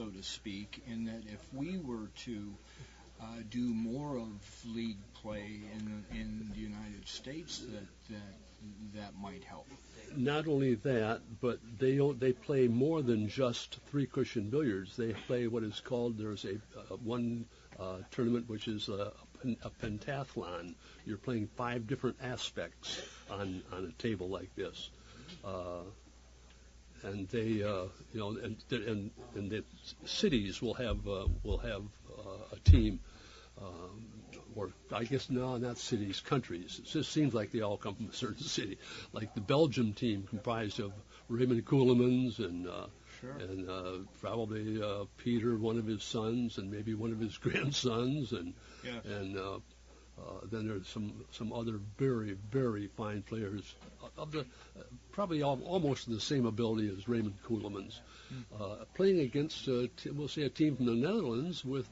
so to speak, in that if we were to do more of league play in the United States, that might help. Not only that, but they play more than just three cushion billiards. They play what is called, there's one tournament which is a pentathlon. You're playing 5 different aspects on a table like this. And they, and the cities will have a team, or I guess no, not cities, countries. It just seems like they all come from a certain city. Like the Belgium team, comprised of Raymond Coolemans and probably Peter, one of his sons, and maybe one of his grandsons, and then there's some other very, very fine players of the probably almost the same ability as Raymond Coolemans, playing against we'll say a team from the Netherlands with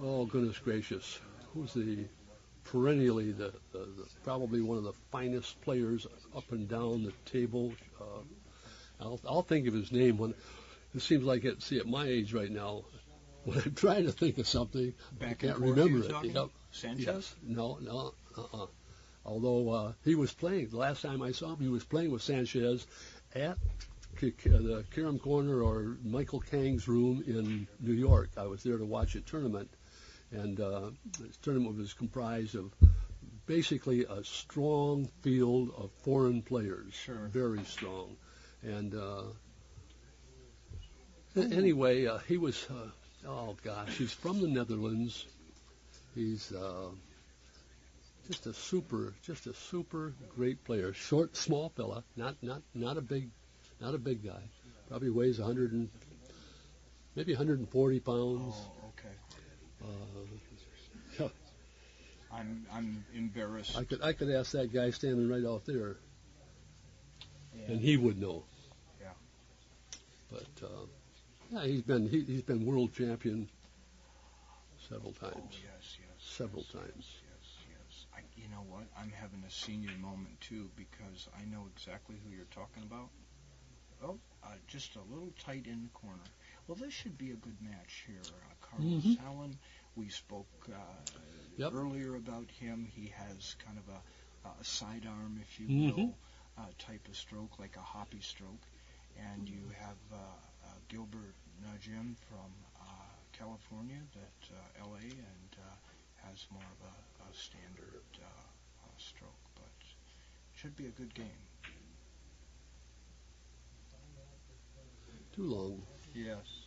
oh goodness gracious, who's the perennially the probably one of the finest players up and down the table. I'll think of his name when it seems like at my age right now. When I'm trying to think of something, I can't remember it. Yep. Sanchez? Yes. No. Although he was playing, the last time I saw him, he was playing with Sanchez at the Kiram Corner or Michael Kang's room in New York. I was there to watch a tournament, and this tournament was comprised of basically a strong field of foreign players. Sure. Very strong. And anyway, he was... oh gosh, he's from the Netherlands. He's just a super great player. Short, small fella, not a big guy. Probably weighs maybe 140 pounds. Oh, okay. I'm embarrassed. I could ask that guy standing right out there, and he would know. Yeah. But. Yeah, he's been world champion several times. Oh, yes. Several times. Yes. You know what? I'm having a senior moment too, because I know exactly who you're talking about. Oh, just a little tight in the corner. Well, this should be a good match here. Carlos Hallon. We spoke earlier about him. He has kind of a sidearm, if you will, type of stroke, like a hoppy stroke. And you have Gilbert Najm from California, that LA, and has more of a standard stroke, but it should be a good game. Too long. Yes.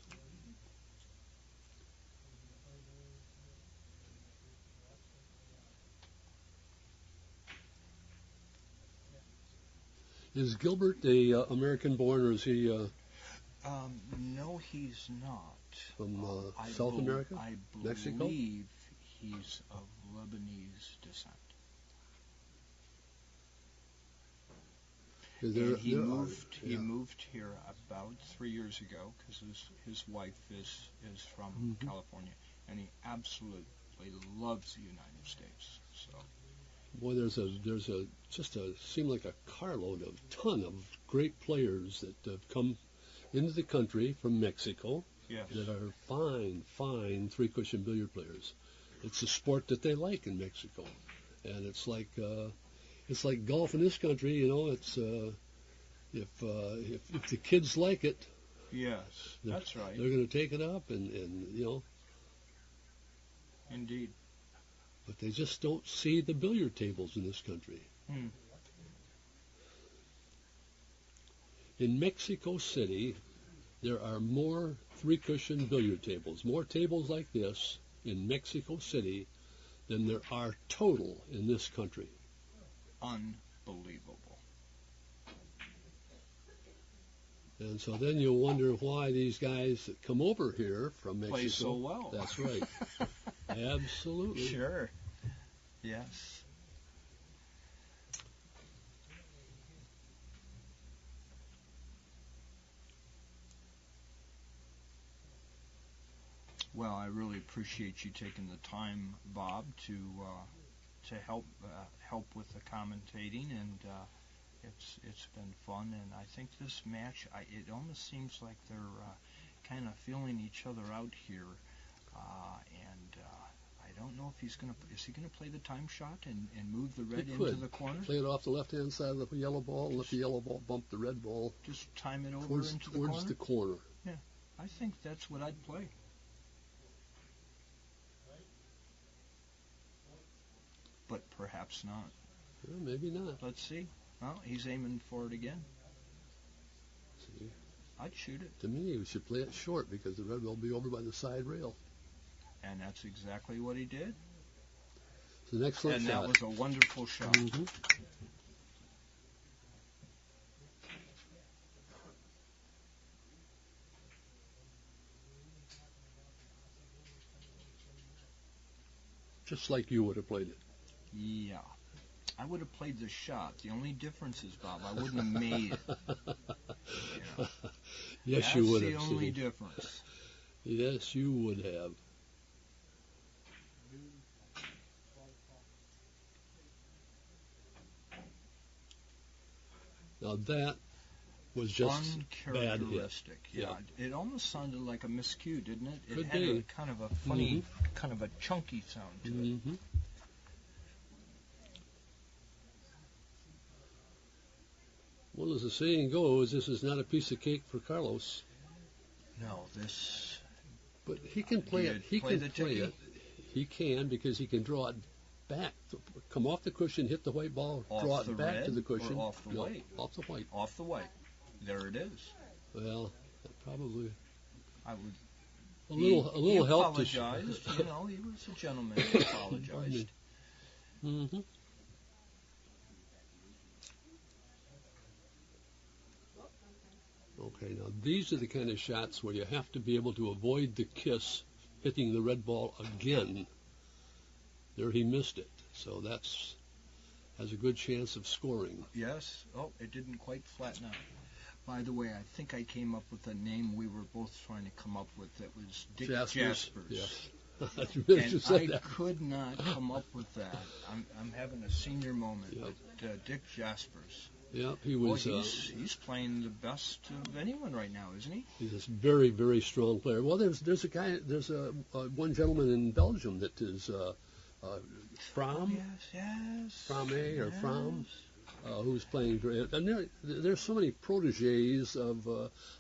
Is Gilbert a American-born, or is he? No, he's not. From South America? I Mexico? believe he's of Lebanese descent. He moved here about 3 years ago because his wife is from California, and he absolutely loves the United States. So. Boy, there's seemed like a ton of great players that have come into the country from Mexico. Yes. That are fine three-cushion billiard players. It's a sport that they like in Mexico, and it's like golf in this country. You know, it's if the kids like it, yes, that's right. They're going to take it up, and you know. Indeed. But they just don't see the billiard tables in this country. In Mexico City, there are more three-cushion billiard tables, more tables like this in Mexico City than there are total in this country. Unbelievable. And so then you wonder why these guys that come over here from Mexico play so well. That's right. Absolutely. Sure. Yes. Well, I really appreciate you taking the time, Bob, to help with the commentating, and It's been fun, and I think this match, it almost seems like they're kind of feeling each other out here, and I don't know if is he gonna play the time shot and move the red into the corner? Play it off the left-hand side of the yellow ball, and let the yellow ball bump the red ball. Just time it over towards the corner. Yeah, I think that's what I'd play. But perhaps not. Well, maybe not. Let's see. Well, he's aiming for it again. See? I'd shoot it. To me, we should play it short because the red will be over by the side rail. And that's exactly what he did. It's an excellent shot. And that was a wonderful shot. Mm-hmm. Just like you would have played it. Yeah. I would have played the shot. The only difference is, Bob, I wouldn't have made it. Yeah. Yes, you would have. That's the only difference. Yes, you would have. Now that was just bad hit. Yeah. It almost sounded like a miscue, didn't it? It Could had be. a kind of a funny, kind of a chunky sound to it. Well, as the saying goes, this is not a piece of cake for Carlos. No, this. But he can play it. He can play it. He can because he can draw it back, come off the cushion, hit the white ball, draw it back to the cushion. Or off the white. Off the white. Off the white. There it is. Well, probably. I would. A little help. He apologized. You know, he was a gentleman. He apologized. Mm-hmm. Okay, now these are the kind of shots where you have to be able to avoid the kiss hitting the red ball again. There he missed it, so has a good chance of scoring. Yes. Oh, it didn't quite flatten out. By the way, I think I came up with a name we were both trying to come up with that was Dick Jaspers. Yes. And I could not come up with that. I'm having a senior moment. Yep. But Dick Jaspers. Yeah, he was. Well, he's playing the best of anyone right now, isn't he? He's a very, very strong player. Well, there's a guy. There's one gentleman in Belgium that is Fram. Yes. Frame or Fram. Who's playing great. And there's so many proteges of,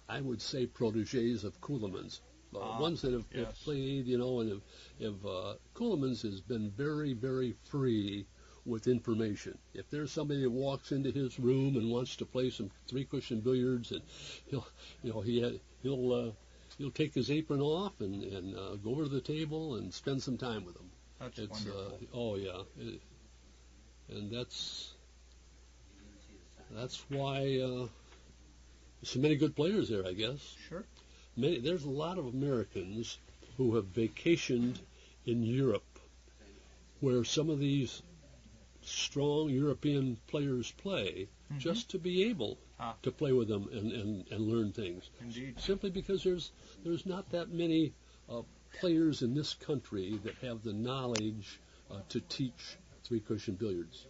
I would say, proteges of Kuhlman's. Ones that have played, you know, and Kuhlman's has been very, very free with information. If there's somebody that walks into his room and wants to play some three-cushion billiards, and he'll take his apron off and go over to the table and spend some time with them. That's wonderful. Oh yeah, and that's why there's so many good players there, I guess. Sure. There's a lot of Americans who have vacationed in Europe, where some of these strong European players play, just to be able to play with them and learn things. Indeed. Simply because there's not that many players in this country that have the knowledge to teach three-cushion billiards.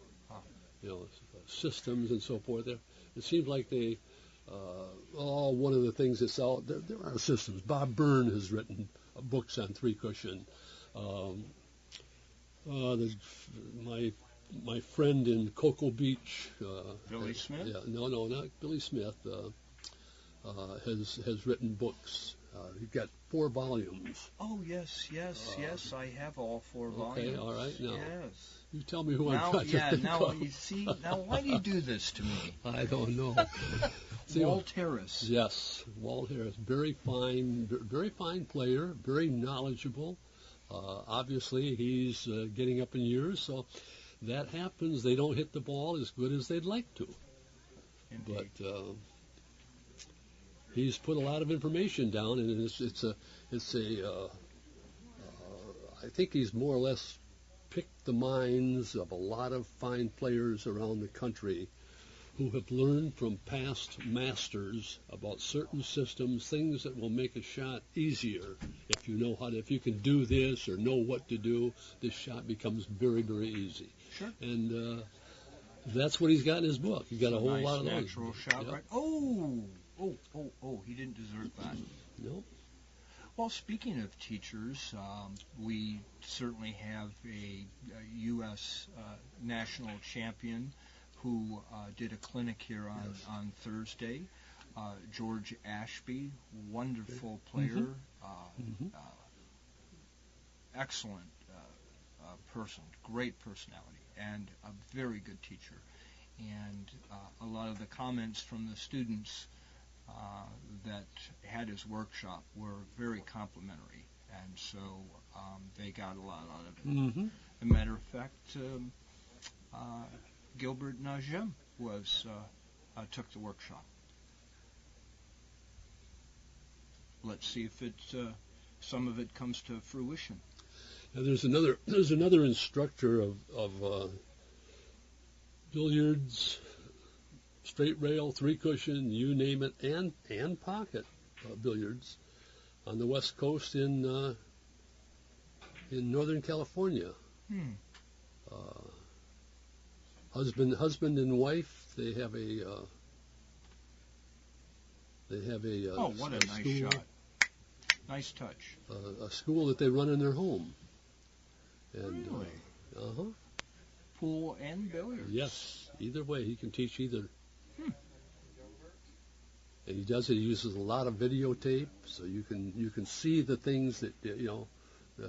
You know, systems and so forth. It seems like they, one of the things that's out there are systems. Bob Byrne has written books on three-cushion. My friend in Cocoa Beach, Billy Smith? Yeah, no, not Billy Smith. Has written books. He's got 4 volumes. Oh yes. I have all 4 volumes. Okay, all right. Now, yes. You tell me who I'm trying to think of. You see. Now, why do you do this to me? I don't know. Walt Harris. Yes, Walt Harris. Very fine player. Very knowledgeable. Obviously, he's getting up in years, so that happens. They don't hit the ball as good as they'd like to. Indeed. But he's put a lot of information down, and I think he's more or less picked the minds of a lot of fine players around the country who have learned from past masters about certain systems, things that will make a shot easier. If you can do this or know what to do, this shot becomes very, very easy. Sure. And That's what he's got in his book. He got a whole nice lot of those. Natural shot, Yep. right? Oh, he didn't deserve that. Nope. Well, speaking of teachers, we certainly have a U.S. National champion who did a clinic here on Thursday. George Ashby, wonderful player, excellent person, great personality, and a very good teacher. And a lot of the comments from the students that had his workshop were very complimentary, and so they got a lot out of it. Mm-hmm. As a matter of fact, Gilbert Najm took the workshop. Let's see if some of it comes to fruition. Now there's another instructor of billiards, straight rail, three cushion, you name it, and pocket billiards on the West Coast in Northern California. Husband and wife. They have a oh, what a nice school, shot! Nice touch. A school that they run in their home. And, really? Pool and billiards. Yes, either way, he can teach either. And he does it. He uses a lot of videotape, so you can see the things that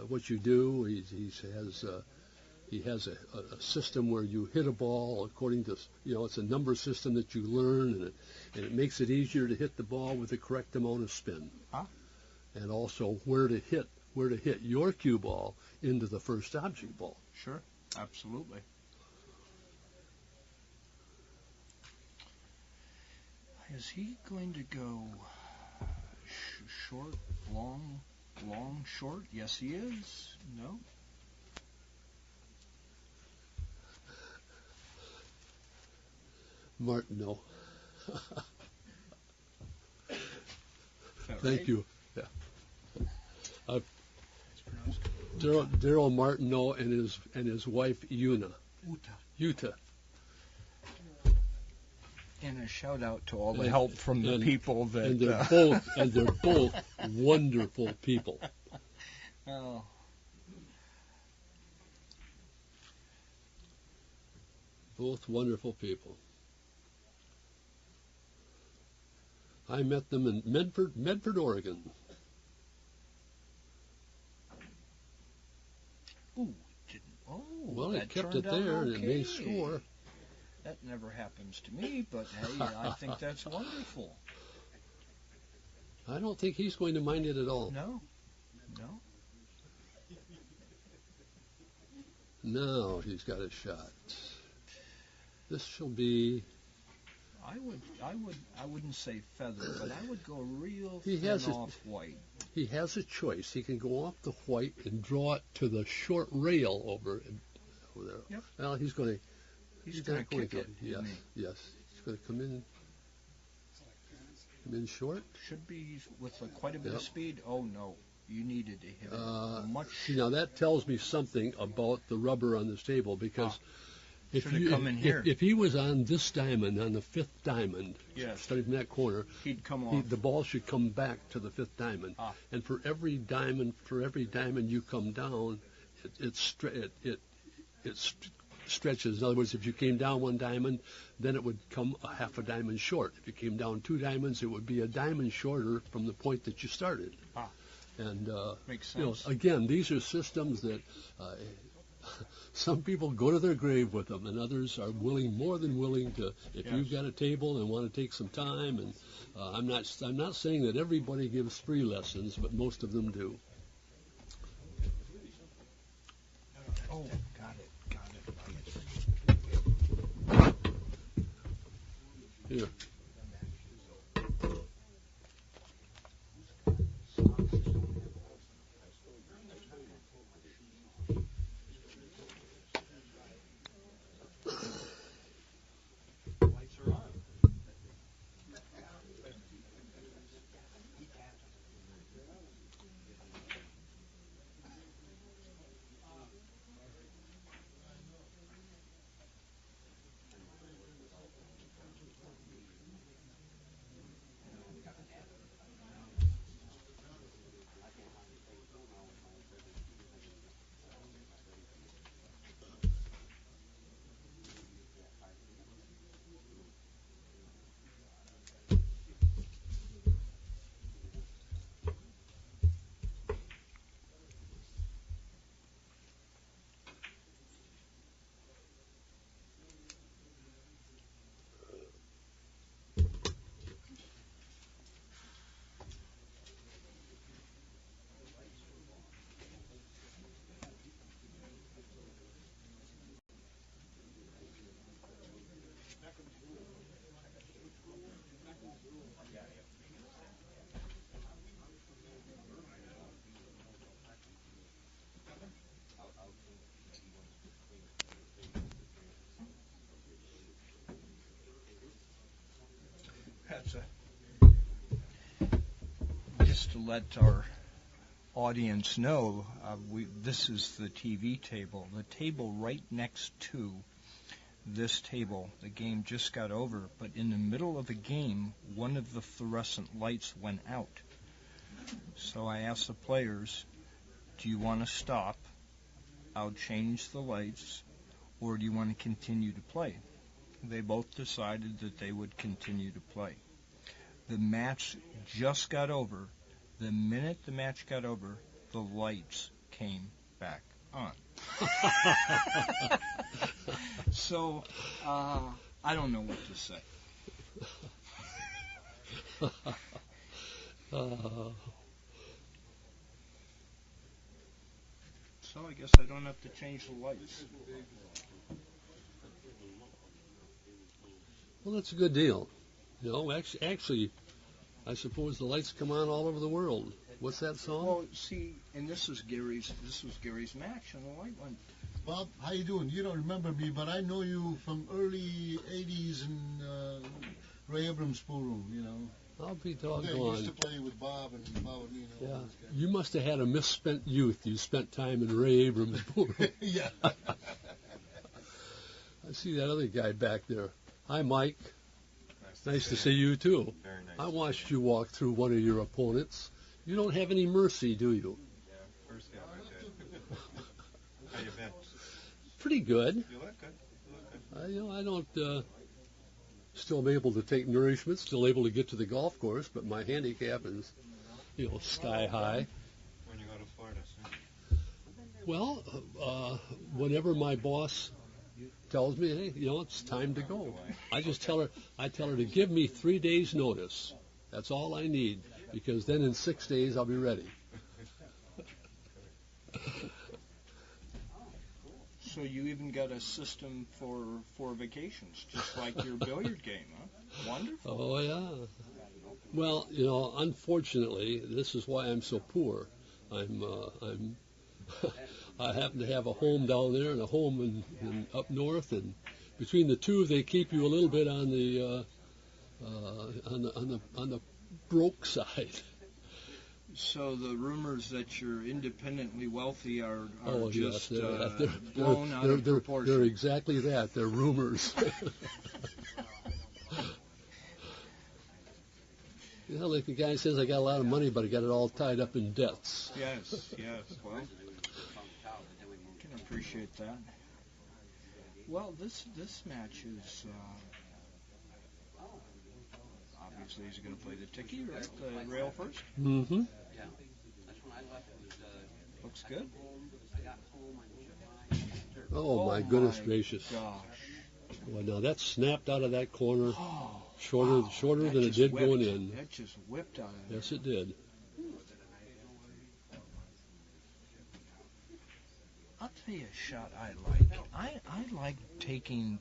what you do. He has a system where you hit a ball according to it's a number system that you learn, and it makes it easier to hit the ball with the correct amount of spin, and also where to hit your cue ball into the first object ball. Sure, absolutely. Is he going to go short, long, short? Yes, he is. No? Martin, no. Right? Thank you. Yeah. It's pronounced Daryl Martineau and his wife Una. Uta. And a shout out to all the help from the people that. And they're both wonderful people. Oh. Both wonderful people. I met them in Medford, Oregon. Ooh, didn't. Oh, well, he that kept it turned out there okay. and made score. That never happens to me, but hey, I think that's wonderful. I don't think he's going to mind it at all. No. Now he's got a shot. This shall be. I wouldn't say feather, but I would go real off white. He has a choice. He can go off the white and draw it to the short rail over there. Yep. Well, he's going to. He's going to kick it. Yes. He's going to come in short. Should be with quite a bit of speed. Oh no, you needed to hit it much. See, now that tells me something about the rubber on this table, because if he was on this diamond, on the fifth diamond, starting from that corner, he'd come off. The ball should come back to the fifth diamond, and for every diamond you come down, it stretches. In other words, if you came down one diamond, then it would come a half a diamond short. If you came down two diamonds, it would be a diamond shorter from the point that you started. And makes sense. Again, these are systems that some people go to their grave with them, and others are more than willing to. If you've got a table and want to take some time, and I'm not saying that everybody gives free lessons, but most of them do. Oh, got it. Here. just to let our audience know, this is the TV table. The table right next to this table, the game just got over, but in the middle of the game, one of the fluorescent lights went out. So I asked the players, do you want to stop? I'll change the lights, or do you want to continue to play? They both decided that they would continue to play. The match just got over. The minute the match got over, the lights came back on. So, I don't know what to say. So I guess I don't have to change the lights. Well, that's a good deal. You know, actually, I suppose the lights come on all over the world. What's that song? Well, see, and this was Gary's match, and the light went. Bob, how you doing? You don't remember me, but I know you from early '80s in Ray Abrams' pool room. You know. I'll be Yeah, doggone. you used to play with Bob and Bob and Yeah, all those guys. you must have had a misspent youth. You spent time in Ray Abrams' pool room. Yeah. I see that other guy back there. Hi, Mike. Nice to see you, too. Very nice. I watched you walk through one of your opponents. You don't have any mercy, do you? Yeah, first game I did. How you been? Pretty good. You look good. I don't still am able to take nourishment, still able to get to the golf course, but my handicap is, sky high. When you go to Florida soon. Well, whenever my boss tells me, hey, it's time to go, I just tell her to give me 3 days' notice. That's all I need, because then in 6 days I'll be ready. So you even got a system for vacations, just like your billiard game, huh? Wonderful. Oh, yeah. Well, unfortunately, this is why I'm so poor. I happen to have a home down there and a home in up north, and between the two, they keep you a little bit on the broke side. So the rumors that you're independently wealthy are Yes, just they're blown out of proportion. They're exactly that. They're rumors. Like the guy says, I got a lot of money, but I got it all tied up in debts. Yes. Well, I can appreciate that. Well, this match is obviously he's going to play the ticky, right? The rail first. Mm-hmm. Looks good. Oh, my goodness gracious. Gosh. Well, now that snapped out of that corner Oh, shorter that than it just did whipped. going in. That just whipped out of there. Yes, it did. I'll tell you a shot I like. I like taking.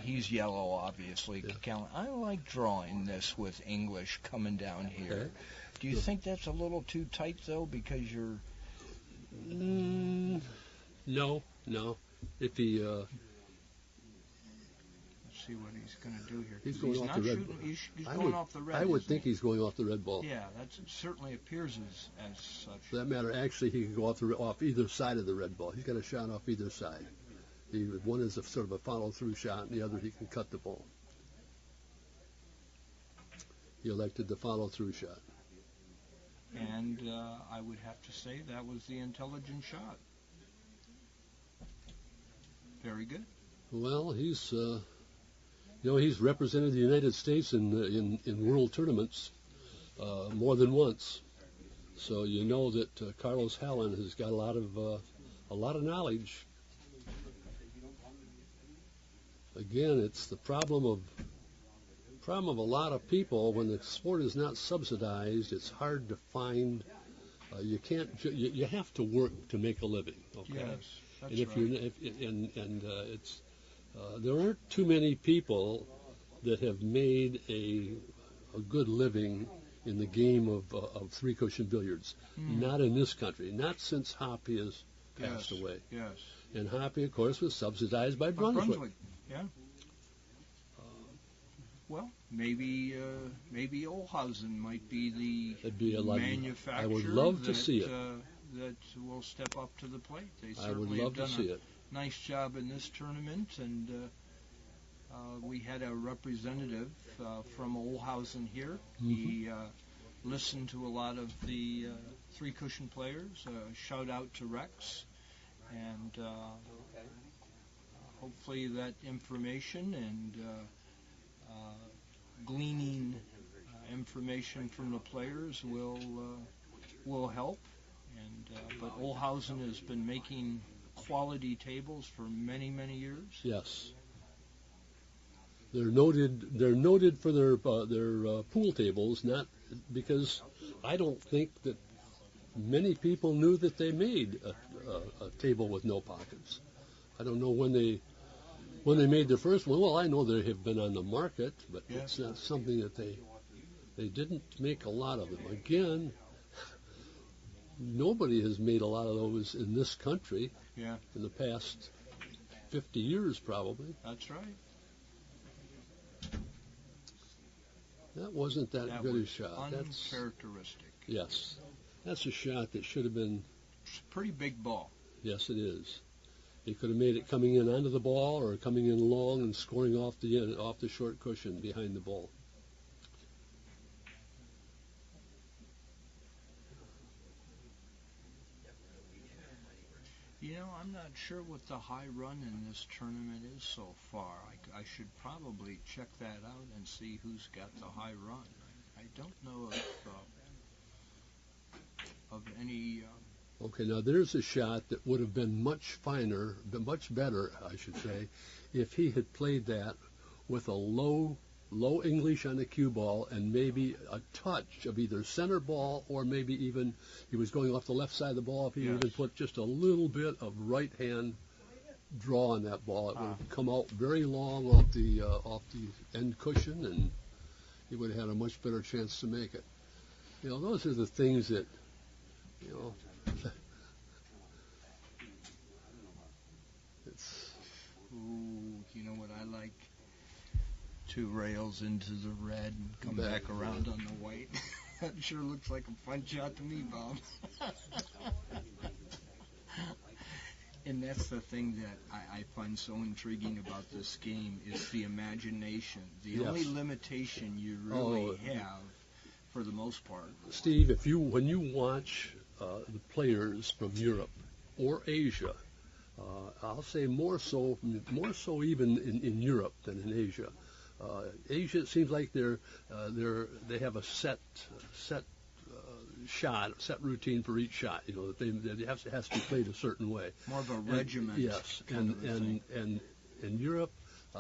He's yellow, obviously. Yeah. I like drawing this with English coming down here. Okay. Do you think that's a little too tight, though, because you're... No. If he... Let's see what he's going to do here. He's going off not the red shooting, ball. He's going off the red. I would isn't think he? he's going off the red ball. Yeah, that certainly appears as such. For that matter, actually, he could go off either side of the red ball. He's got a shot off either side. One is a sort of a follow-through shot, and the other he can cut the ball. He elected the follow-through shot. And I would have to say that was the intelligent shot. Very good. Well, he's he's represented the United States in world tournaments more than once. So you know that Carlos Hallon has got a lot of knowledge. Again, it's the problem of a lot of people when the sport is not subsidized. It's hard to find. You can't. You have to work to make a living. Okay. Yes, that's And if right. it's there aren't too many people that have made a good living in the game of three cushion billiards. Not in this country. Not since Hoppy has passed away. Yes. And Hoppy, of course, was subsidized by Brunswick. Yeah. Well, maybe Olhausen might be It'd be the a lot. manufacturer I would love to see it. That will step up to the plate. They I would certainly love have to done see a it. nice job in this tournament, and we had a representative from Olhausen here. He listened to a lot of the three cushion players. Shout out to Rex, and hopefully that information and gleaning information from the players will help. And but Olhausen has been making quality tables for many years. Yes. They're noted for their pool tables, not because I don't think that many people knew that they made a table with no pockets. I don't know when they made the first one. Well, I know they have been on the market, but it's not something that they didn't make a lot of them. Again, nobody has made a lot of those in this country in the past 50 years, probably. That's right. That wasn't that good a shot. That's uncharacteristic. Yes. That's a shot that should have been... It's a pretty big ball. Yes, it is. He could have made it coming in onto the ball or coming in long and scoring off the short cushion behind the ball. You know, I'm not sure what the high run in this tournament is so far. I should probably check that out and see who's got the high run. I don't know of any... Okay, now there's a shot that would have been much finer, much better, I should say, if he had played that with a low English on the cue ball and maybe a touch of either center ball or maybe even he was going off the left side of the ball. If he even put just a little bit of right hand draw on that ball, it would have come out very long off the end cushion, and he would have had a much better chance to make it. You know, those are the things that, you know, it's... Ooh, you know what I like? 2 rails into the red and come back around on the white. That sure looks like a fun shot to me, Bob. And that's the thing that I find so intriguing about this game is the imagination. The only limitation you really have, for the most part. Steve, when you watch the players from Europe or Asia, I'll say more so even in Europe than in Asia. Asia, it seems like they have a set shot, set routine for each shot. You know that has to be played a certain way. More of a regiment. Yes, and in Europe,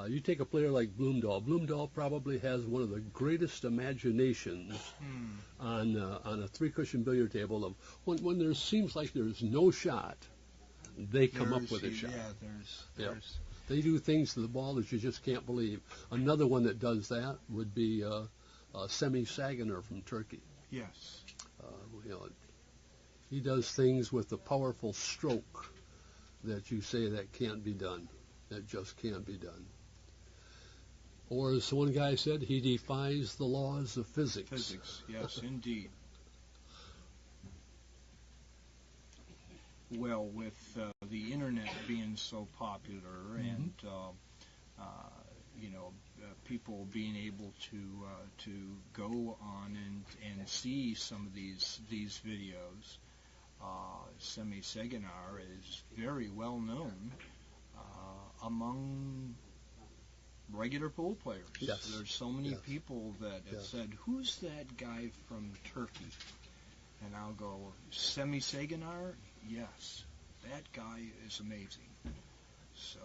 you take a player like Bloomdahl. Bloomdahl probably has one of the greatest imaginations on a 3-cushion billiard table. Of when there seems like there's no shot, they come up with a shot. Yeah, there's. They do things to the ball that you just can't believe. Another one that does that would be Semih Sagoner from Turkey. Yes. You know, he does things with a powerful stroke that you say that can't be done. That just can't be done. Or as one guy said, he defies the laws of physics. Physics, yes, indeed. Well, with the internet being so popular and people being able to go on and see some of these videos, Semih Sagoner is very well known among regular pool players. Yes. There's so many people that have said, "Who's that guy from Turkey?" And I'll go, Semih Sagoner? Yes, that guy is amazing. So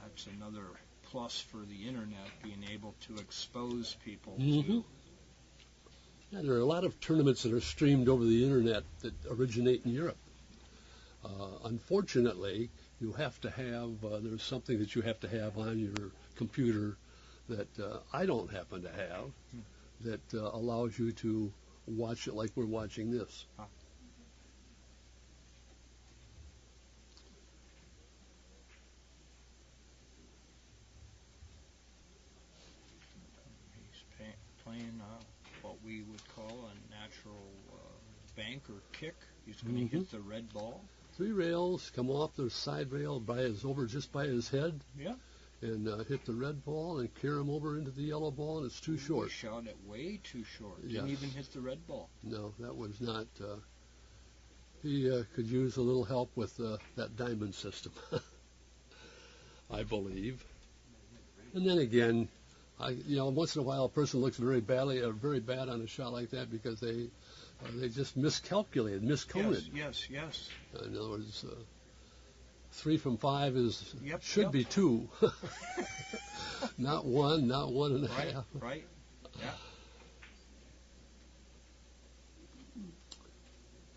that's another plus for the internet, being able to expose people to. Yeah, there are a lot of tournaments that are streamed over the internet that originate in Europe. Unfortunately, you have to have, there's something that you have to have on your computer that I don't happen to have that allows you to watch it like we're watching this. we would call a natural bank or kick. He's going to hit the red ball. 3 rails, come off the side rail just by his head. Yeah. And hit the red ball and carry him over into the yellow ball, and it's too short. He shot it way too short. Yes. Didn't even hit the red ball. No, that was not. He could use a little help with that diamond system, I believe. And then again, once in a while a person looks very bad on a shot like that because they just miscalculated, miscoded. Yes. In other words, 3 from 5 should Yep. be 2, not 1, not 1.5. Right. Yeah.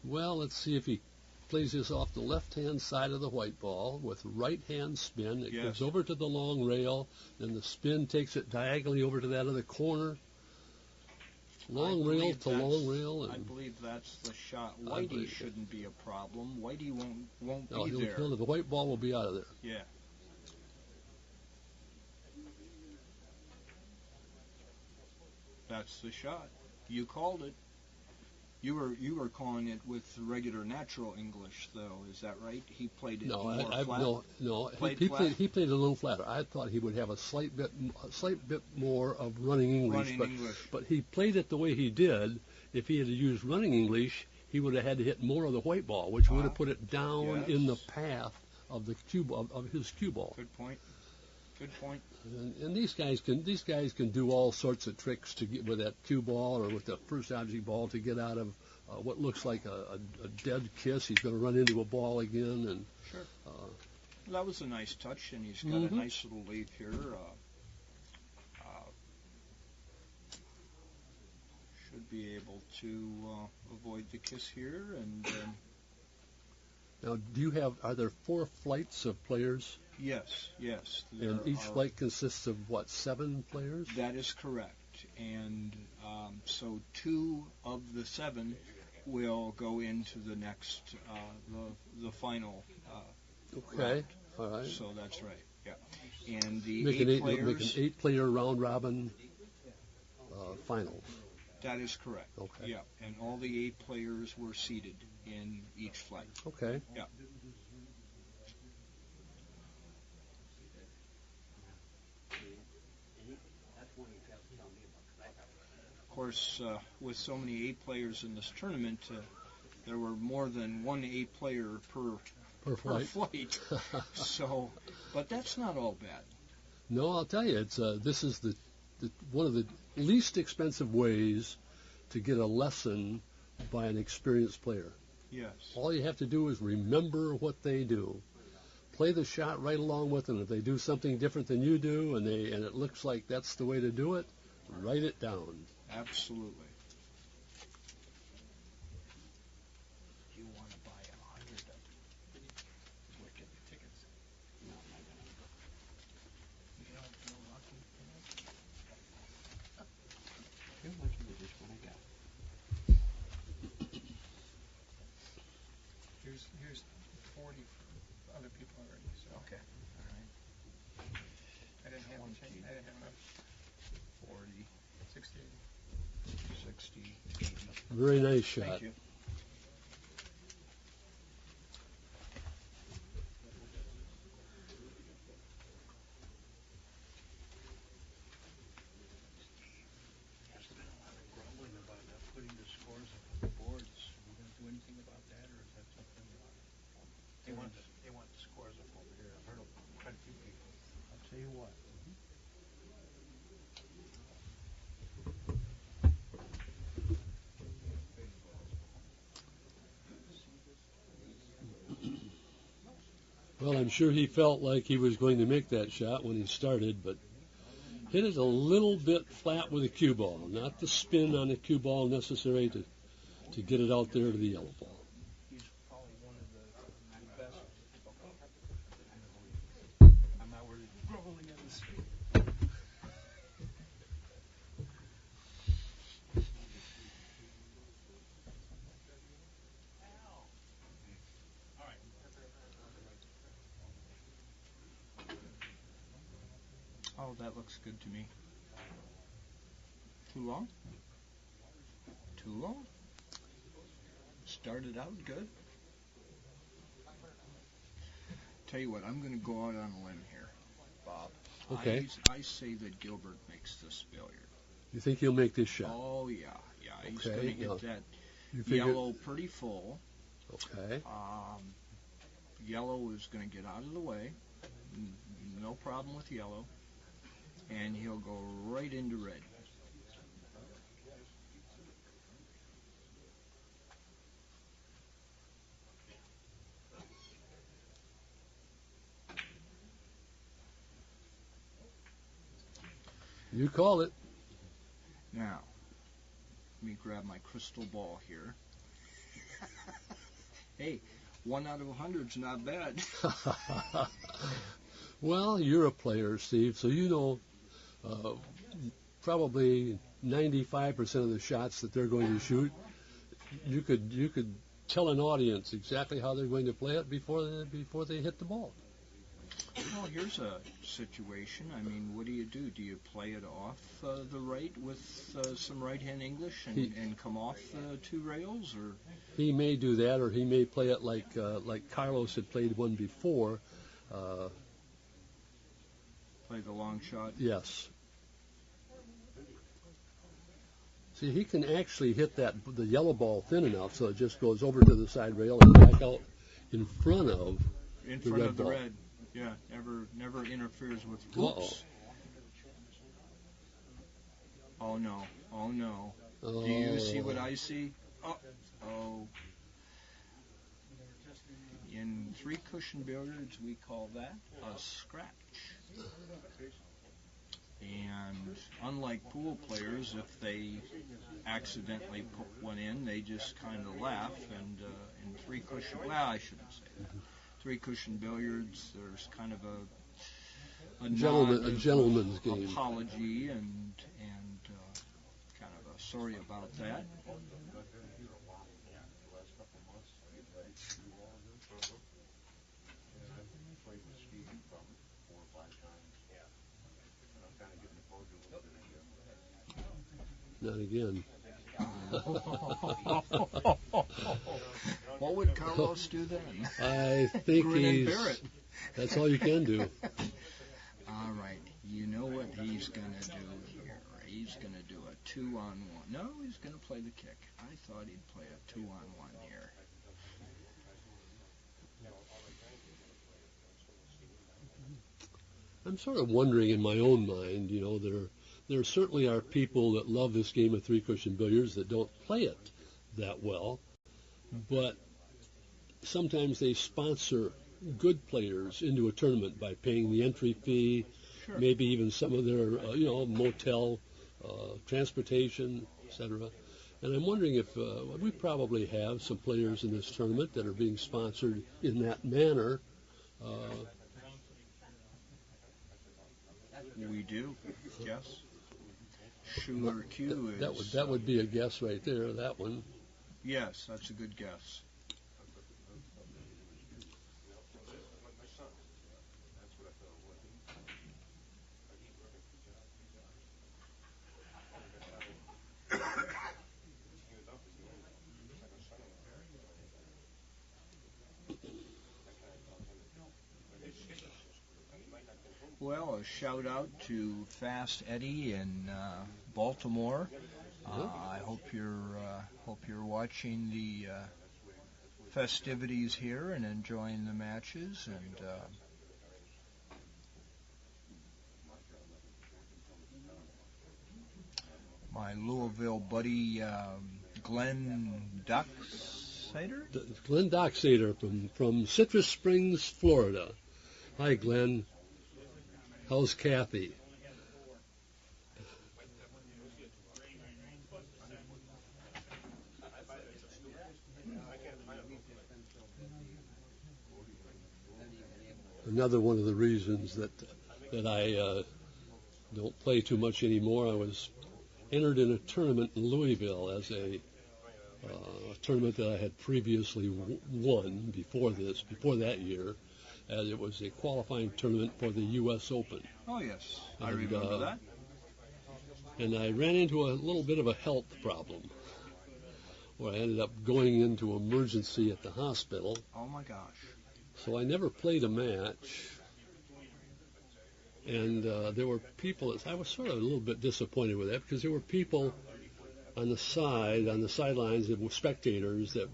Well, let's see if he plays this off the left-hand side of the white ball with right-hand spin. It goes over to the long rail, then the spin takes it diagonally over to that other corner. Long rail to long rail. And I believe that's the shot. Whitey shouldn't be a problem. Whitey won't no, be there. The white ball will be out of there. Yeah. That's the shot. You called it. You were calling it with regular natural English, though. Is that right? He played it more flat. No. Flat? He played it a little flatter. I thought he would have a slight bit more of running English. But he played it the way he did. If he had used running English, he would have had to hit more of the white ball, which would have put it down in the path of the of his cue ball. Good point. And these guys can do all sorts of tricks to get with that cue ball or with the first object ball to get out of what looks like a dead kiss. He's going to run into a ball again, and sure. That was a nice touch, and he's got a nice little lead here. Should be able to avoid the kiss here, and. Now, are there 4 flights of players? Yes. And each flight consists of, 7 players? That is correct. And so 2 of the 7 will go into the next, the final okay, round. All right. So that's right, yeah. And the make 8 an players... 8-player round-robin finals. That is correct. Okay. Yeah, and all the 8 players were seated in each flight. Okay. Yeah. Of course, with so many 8 players in this tournament, there were more than one 8 player per flight. So, but that's not all bad. No, I'll tell you, this is the one of the least expensive ways to get a lesson by an experienced player. Yes. All you have to do is remember what they do. Play the shot right along with them. If they do something different than you do, and it looks like that's the way to do it, write it down. Absolutely. You want to buy 100 of them? Wicked tickets. No, I don't. You don't feel lucky? Too much of this one I got. Here's 40 for other people already. So. Okay. All right. I didn't have enough. 40. 60. 80. Very nice shot. Thank you. There's been a lot of grumbling about not putting the scores up on the boards. Are we going to do anything about that, or is that something? They want the scores up over here. I've heard of quite a few people. I'll tell you what. Well, I'm sure he felt like he was going to make that shot when he started, but hit it a little bit flat with a cue ball, not the spin on the cue ball necessary to get it out there to the yellow ball. He's probably one of the best. I'm not worried. Grumbling at the speed. Oh, that looks good to me. Too long? Hallon. Started out good. Tell you what, I'm going to go out on a limb here, Bob. Okay. I say that Gilbert makes this billiard. You think he'll make this shot? Oh, yeah. He's Okay, going to now, hit that You figure, yellow pretty full. Okay. Yellow is going to get out of the way. No problem with yellow. And he'll go right into red. You call it. Now, let me grab my crystal ball here. Hey, 1 out of 100 is not bad. Well, you're a player, Steve, so you know probably 95% of the shots that they're going to shoot. You could tell an audience exactly how they're going to play it before they hit the ball. Well, here's a situation. I mean, what do? Do you play it off the right with some right-hand English and come off 2 rails, or? He may do that, or he may play it like Carlos had played one before. Play the long shot? Yes. See, he can actually hit the yellow ball thin enough so it just goes over to the side rail and back out in front of the red ball. Red. Yeah, never interferes with. Oops. Uh-oh. Oh no! Oh no! Oh. Do you see what I see? Oh. In 3-cushion billiards, we call that a scratch. And unlike pool players, if they accidentally put one in, they just kind of laugh. And in 3-cushion, well, I shouldn't say that. 3-cushion billiards, there's kind of a gentleman's game. Apology and kind of a sorry about that. Not again. What would Carlos do then? I think Grin and bear it. That's all you can do. All right. You know what he's going to do here? He's going to do a 2-on-1. No, he's going to play the kick. I thought he'd play a 2-on-1 here. I'm sort of wondering in my own mind, there certainly are people that love this game of 3-cushion billiards that don't play it that well, but sometimes they sponsor good players into a tournament by paying the entry fee, Sure. maybe even some of their, motel, transportation, etc. And I'm wondering if we probably have some players in this tournament that are being sponsored in that manner. We do, yes. Schuler Q is... That would be a guess right there, that one. Yes, that's a good guess. Well, a shout out to Fast Eddie in Baltimore. I hope you're watching the festivities here and enjoying the matches. And my Louisville buddy Glenn Docksader. Glenn Docksader from Citrus Springs, Florida. Hi, Glenn. How's Kathy? Another one of the reasons that I don't play too much anymore. I was entered in a tournament in Louisville as a tournament that I had previously won before that year. As it was a qualifying tournament for the U.S. Open. Oh, yes. I remember that. And I ran into a little bit of a health problem. where I ended up going into emergency at the hospital. Oh my gosh. So I never played a match. And there were people, I was sort of a little bit disappointed with that because there were people on the sidelines, that were spectators that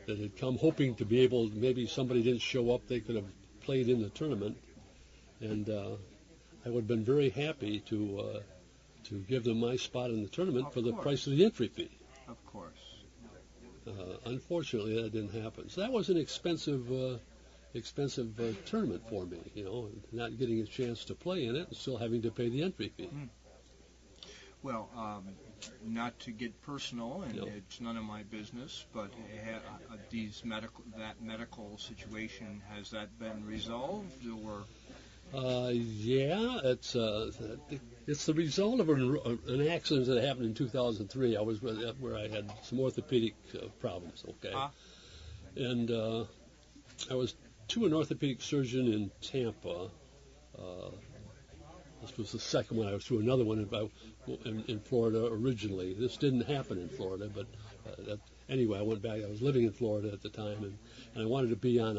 had come hoping to be able, maybe somebody didn't show up, they could have played in the tournament. And I would have been very happy to give them my spot in the tournament Of for the course. price of the entry fee. Of course. Unfortunately, that didn't happen. So that was an expensive tournament for me, not getting a chance to play in it and still having to pay the entry fee. Well, not to get personal, and No. it's none of my business, but that medical situation, has that been resolved, or? Yeah, it's the result of an accident that happened in 2003. I was where I had some orthopedic problems. Okay, and I was to an orthopedic surgeon in Tampa. This was the second one. I was to another one in Florida originally. This didn't happen in Florida, but anyway, I went back. I was living in Florida at the time, and I wanted to be in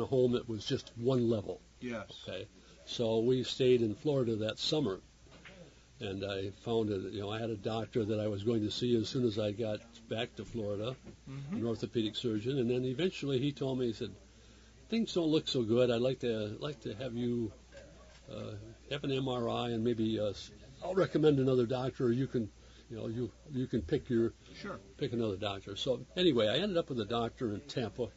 a home that was just one level. Yes. Okay, so we stayed in Florida that summer, and I found I had a doctor that I was going to see as soon as I got back to Florida, an orthopedic surgeon, and then eventually he told me, he said, "Things don't look so good. I'd like to have you have an MRI, and maybe I'll recommend another doctor, or you can." You can pick another doctor. So anyway, I ended up with a doctor in Tampa,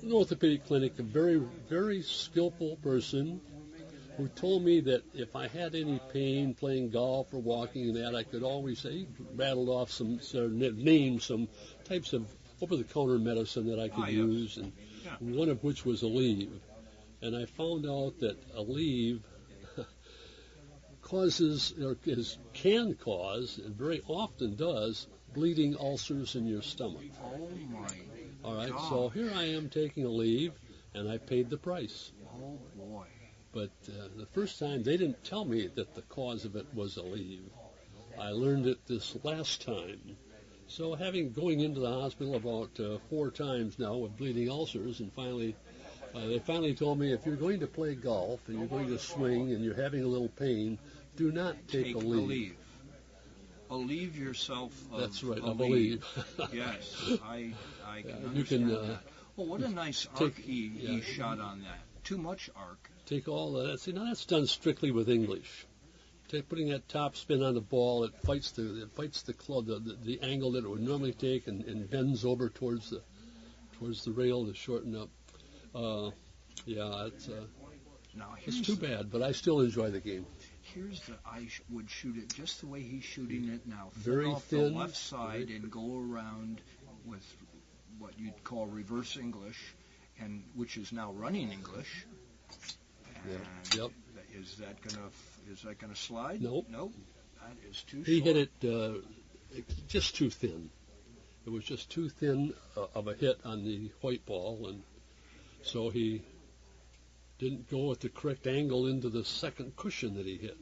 an orthopedic clinic, a very, very skillful person who told me that if I had any pain playing golf or walking and that, I could always say, he rattled off some types of over-the-counter medicine that I could use, and one of which was Aleve. And I found out that Aleve can cause, and very often does, bleeding ulcers in your stomach. Oh my. All right, God. so here I am taking Aleve, and I paid the price. Oh boy. But the first time, they didn't tell me that the cause of it was Aleve. I learned it this last time. So going into the hospital about 4 times now with bleeding ulcers, and they finally told me, if you're going to play golf and you're going to swing and you're having a little pain, do not take Aleve. Aleve yourself of That's right, Aleve. Aleve. Yes, I can understand you can, that. Well, what a nice arc he shot on that. Too much arc. Take all of that. See, now that's done strictly with English. Putting that top spin on the ball, it fights the club, the angle that it would normally take, and bends over towards the rail to shorten up. It's too bad, but I still enjoy the game. Here's I would shoot it just the way he's shooting it now. Very off thin, the left side and go around with what you'd call reverse English, and which is now running English. And Yep. Is that gonna slide? Nope. That is too He short. hit it just too thin. It was just too thin of a hit on the white ball, and so he didn't go at the correct angle into the second cushion that he hit.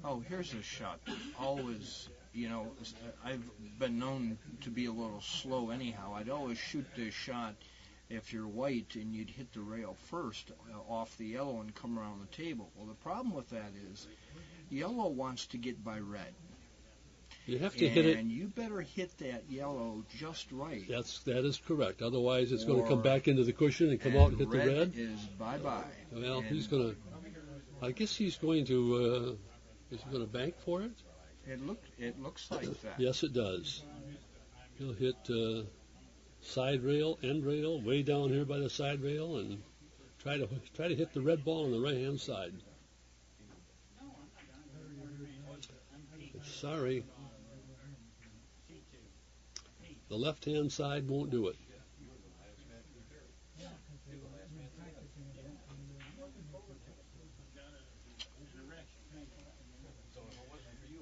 Oh, here's a shot. Always, I've been known to be a little slow anyhow. I'd always shoot this shot if you're white and you'd hit the rail first off the yellow and come around the table. Well, the problem with that is yellow wants to get by red. You have to hit it. And you better hit that yellow just right. That is correct. Otherwise, it's going to come back into the cushion and come out and hit the red. Is bye-bye. Well, he's going to. I guess he's going to. Is he going to bank for it? It looks like that. Yes, it does. He'll hit side rail, end rail, way down here by the side rail, and try to hit the red ball on the right-hand side. Sorry. The left-hand side won't do it.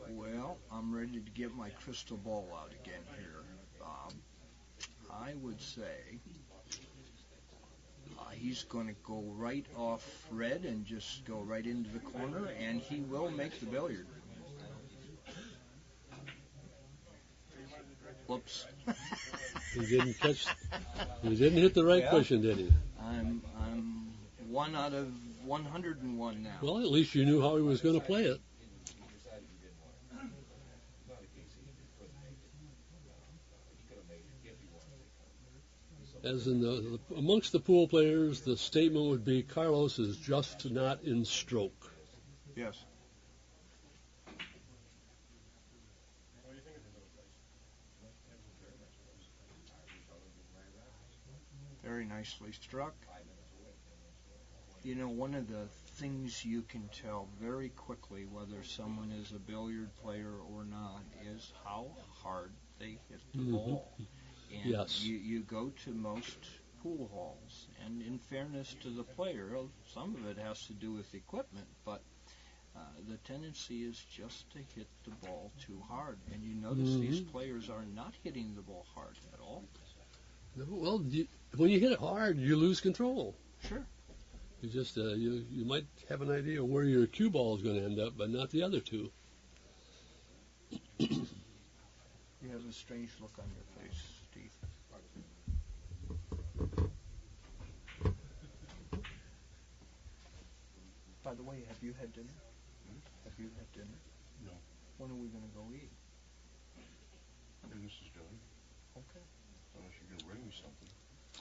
Well, I'm ready to get my crystal ball out again here, Bob. I would say He's going to go right off red and just go right into the corner, and he will make the billiard. Whoops. He didn't catch. He didn't hit the right Yeah. cushion, did he? I'm 1 out of 101 now. Well, at least you knew how he was going to play it. As in amongst the pool players, the statement would be Carlos is just not in stroke. Yes. Very nicely struck. You know, one of the things you can tell very quickly whether someone is a billiard player or not is how hard they hit the ball. And Yes. you go to most pool halls, and in fairness to the player, some of it has to do with equipment, but the tendency is just to hit the ball too hard. And you notice these players are not hitting the ball hard at all. Well, when you hit it hard, you lose control. Sure. You just you might have an idea of where your cue ball is going to end up, but not the other two. You have a strange look on your face, Steve. By the way, have you had dinner? Have you had dinner? No. When are we going to go eat? Business is done. Okay. Unless you're going to bring me something.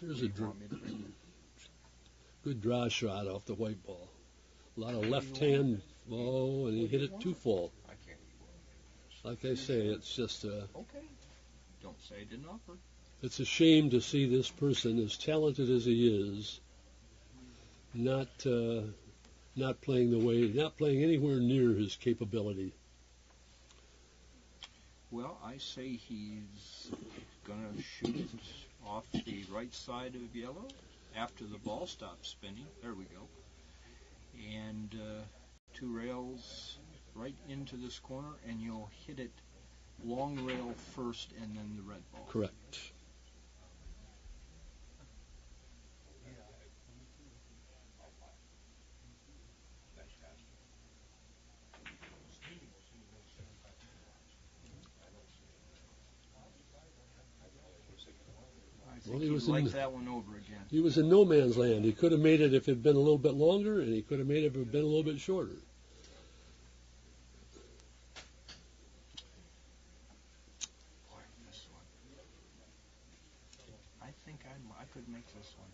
There's Do a you want me to bring you? good draw shot off the white ball. A lot of left hand ball, and he hit it too full. I can't eat one. Like I say, it's just Okay. Don't say I didn't offer. it's a shame to see this person, as talented as he is, not playing anywhere near his capability. Well, I say he's going to shoot it off the right side of yellow after the ball stops spinning. There we go. And 2 rails right into this corner, and you'll hit it long rail first and then the red ball. Correct. I Well, think he he'd was like in- that one over again. He was in no man's land. He could have made it if it had been a little bit longer, and he could have made it if it had been a little bit shorter. Boy, this one. I think I could make this one.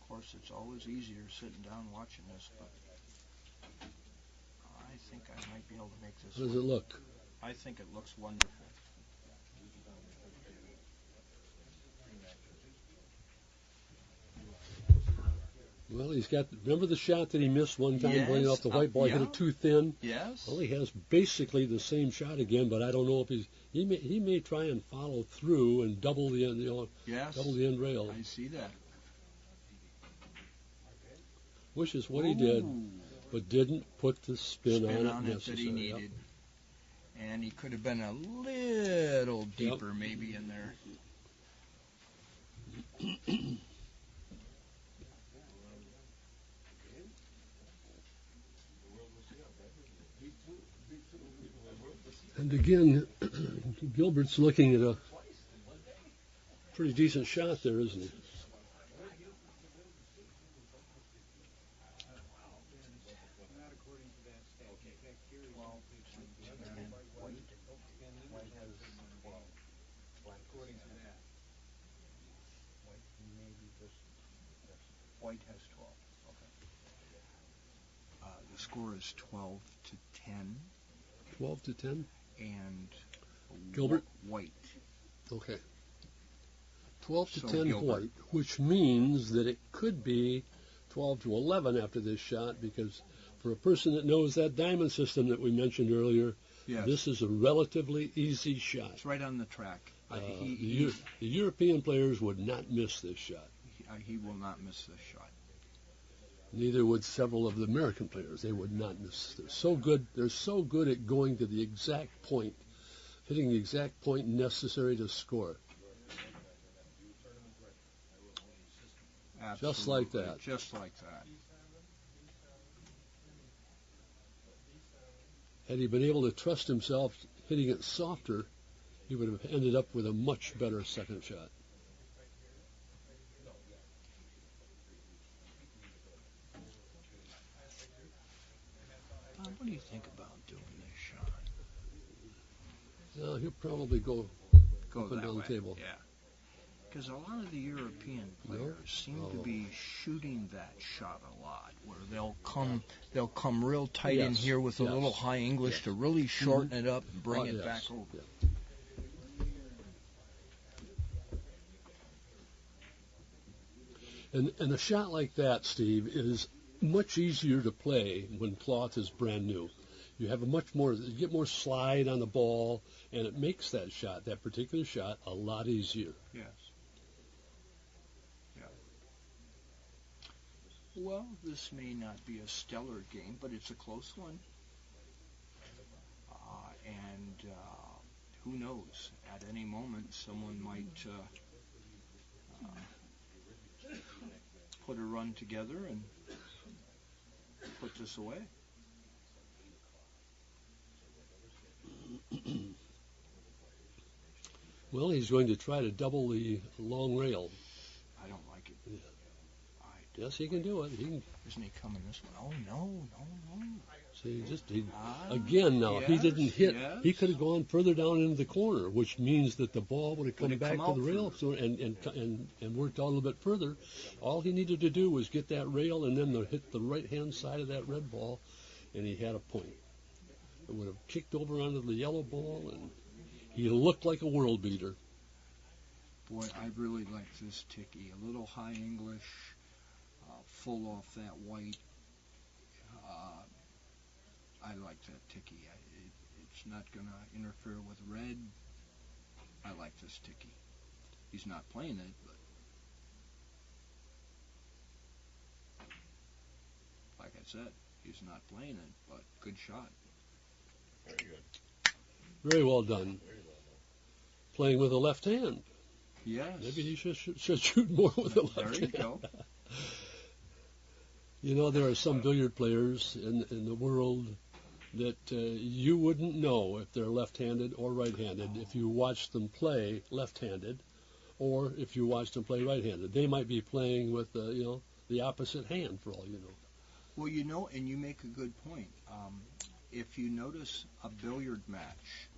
Of course, it's always easier sitting down watching this, but I think I might be able to make this How does one. it look? I think it looks wonderful. Well, he's got. Remember the shot that he missed one time playing Yes, off the white ball? He hit yeah. it too thin. Yes? Well, he has basically the same shot again, but I don't know if he may try and follow through and double the end, Yes. double the end rail, I see that. which is what he did, Ooh. but didn't put the spin on it that necessary. he Yep. needed. And he could have been a little deeper maybe in there. And again, Gilbert's looking at a pretty decent shot there, isn't he? Not according to that stat. In fact, Gary's Well, and White has 12. According to that. White has 12. Okay. The score is 12-10, 12-10. and Gilbert? White. Okay. 12 to So 10 Gilbert. White, which means that it could be 12 to 11 after this shot, because for a person that knows that diamond system that we mentioned earlier, Yes. this is a relatively easy shot. It's right on the track. The European players would not miss this shot. He will not miss this shot. Neither would several of the American players. They would not miss. They're so good. They're so good at going to the exact point, hitting the exact point necessary to score. Just like that. Just like that. Had he been able to trust himself hitting it softer, he would have ended up with a much better second shot. What do you think about doing this shot? He'll probably go up and that down way. the table. Yeah. Because a lot of the European players seem to be shooting that shot a lot, where they'll come real tight in here with a little high English to really shorten it up and bring it back over. Yeah. And a shot like that, Steve, is much easier to play when cloth is brand new. You have you get more slide on the ball, and it makes that particular shot, a lot easier. Yes. Yeah. Well, this may not be a stellar game, but it's a close one. And who knows? At any moment, someone might put a run together and put this away. Well, he's going to try to double the long rail. I don't like it. Yeah. Yes, he can do it. Isn't he coming this way? Oh, no. See, again, now, he didn't hit. Yes. He could have gone further down into the corner, which means that the ball would have come back to the rail and worked out a little bit further. All he needed to do was get that rail and then hit the right-hand side of that red ball, and he had a point. It would have kicked over onto the yellow ball, and he looked like a world beater. Boy, I really like this ticky. A little high English, full off that white. I like that ticky. It's not going to interfere with red. I like this ticky. He's not playing it, but like I said, he's not playing it, but good shot. Very good. Very well done. Playing with a left hand. Yes. Maybe he should shoot more with the left hand. There you go. You know, there are some billiard players in the world that you wouldn't know if they're left-handed or right-handed if you watch them play left-handed, or if you watch them play right-handed. They might be playing with the opposite hand for all you know. Well, you know, and you make a good point. If you notice a billiard match,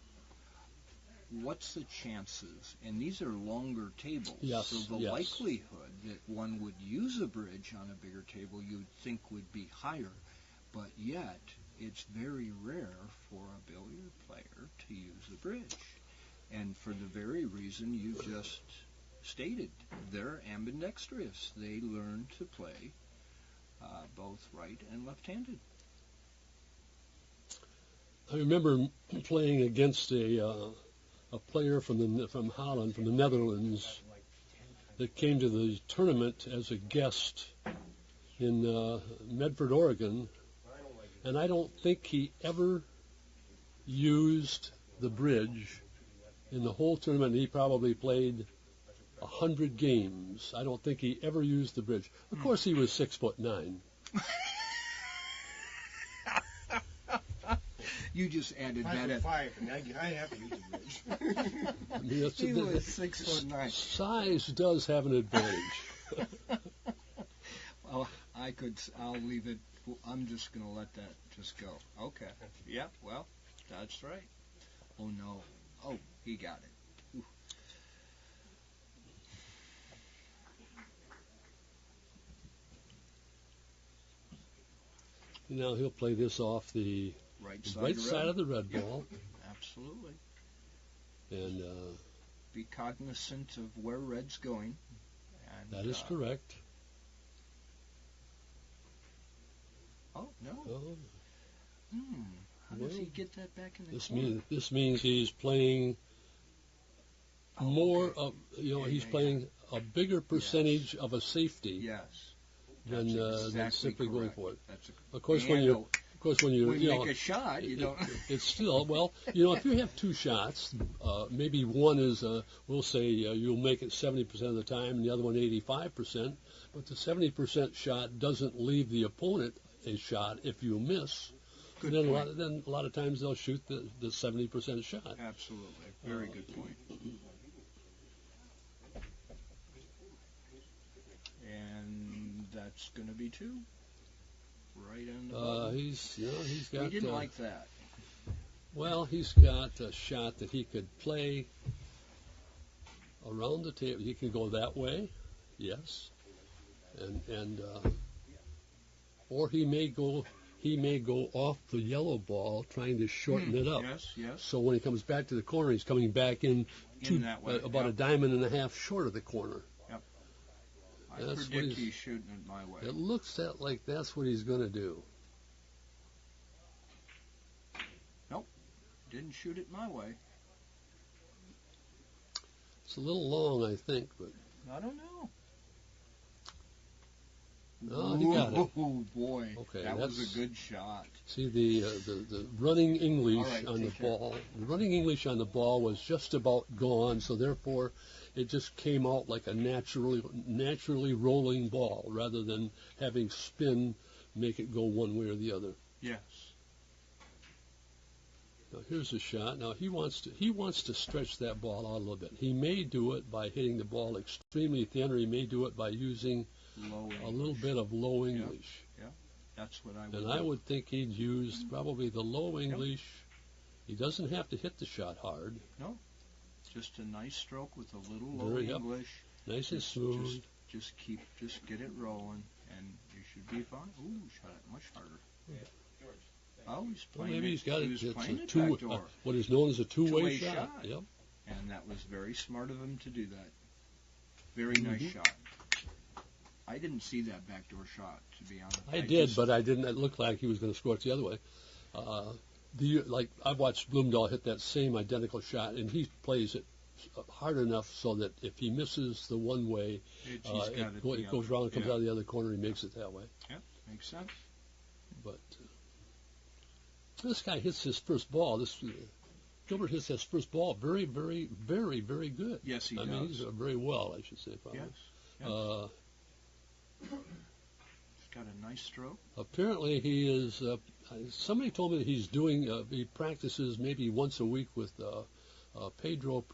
what's the chances? And these are longer tables, so the likelihood that one would use a bridge on a bigger table you'd think would be higher, but yet it's very rare for a billiard player to use a bridge. And for the very reason you just stated, they're ambidextrous. They learn to play both right and left-handed. I remember playing against a player from Hallon, from the Netherlands, that came to the tournament as a guest in Medford, Oregon, and I don't think he ever used the bridge in the whole tournament. He probably played 100 games. I don't think he ever used the bridge. Of course, he was 6'9". You just added that in. 5'5", and I have to use the bridge. He was 6'9". Size does have an advantage. Well, I'll leave it. I'm just going to let that just go. Okay. Yeah, well, that's right. Oh, no. Oh, he got it. Ooh. Now he'll play this off the Right side of the red ball. Absolutely. And be cognizant of where red's going. And, that is correct. Oh, no. Oh. How does he get that back in the This corner? means he's playing more okay. of, he's playing a bigger percentage of a safety Yes. than That's exactly simply going correct. for it. That's Of course, and when Of course, when you When you make a shot, you don't. It's still, well, if you have two shots, maybe one is, we'll say you'll make it 70% of the time and the other one 85%, but the 70% shot doesn't leave the opponent a shot if you miss. Good Then point. a lot of times they'll shoot the 70% shot. Absolutely. Very good point. And that's going to be two. Right on the button. He's got. He didn't like that. Well, he's got a shot that he could play around the table. He can go that way, yes, and or he may go off the yellow ball, trying to shorten it up. Yes, yes. So when he comes back to the corner, he's coming back in that way. about a diamond and a half short of the corner. Yep. I That's predict he's shooting it my way. It looks like that's what he's going to do. Didn't shoot it my way. It's a little long, I think, but I don't know. Oh, he got it. Oh boy, Okay, that was that's- a good shot. see the running English All right, on the take care. ball. The running English on the ball was just about gone, so therefore it just came out like a naturally rolling ball rather than having spin make it go one way or the other. Yes. Now here's a shot. Now he wants to stretch that ball out a little bit. He may do it by hitting the ball extremely thin, or he may do it by using Low a little bit of low Yeah. English. That's what I would. And do. I would think he'd use probably the low English. He doesn't have to hit the shot hard. Just a nice stroke with a little low Very, yep. English. Nice and smooth. Just get it rolling, and you should be fine. Ooh, shot it much harder. Oh, he's Well, playing maybe it. he's got he it. was It's playing a it two, backdoor. what is known as a two-way Two-way shot. shot. Yep. And that was very smart of him to do that. Very nice Mhm. shot. I didn't see that backdoor shot, to be honest. I did, but I didn't. It looked like he was going to score it the other way. Like I watched Bloomdahl hit that same identical shot, and he plays it hard enough so that if he misses the one way, It it goes around and comes out of the other corner. He makes it that way. Makes sense. But this guy hits his first ball. Gilbert hits his first ball very, very, very, very good. Yes, he I does. mean, he's very well, I should say, probably. Yes. He's got a nice stroke. Apparently, he is. Somebody told me that he's doing. He practices maybe once a week with Pedro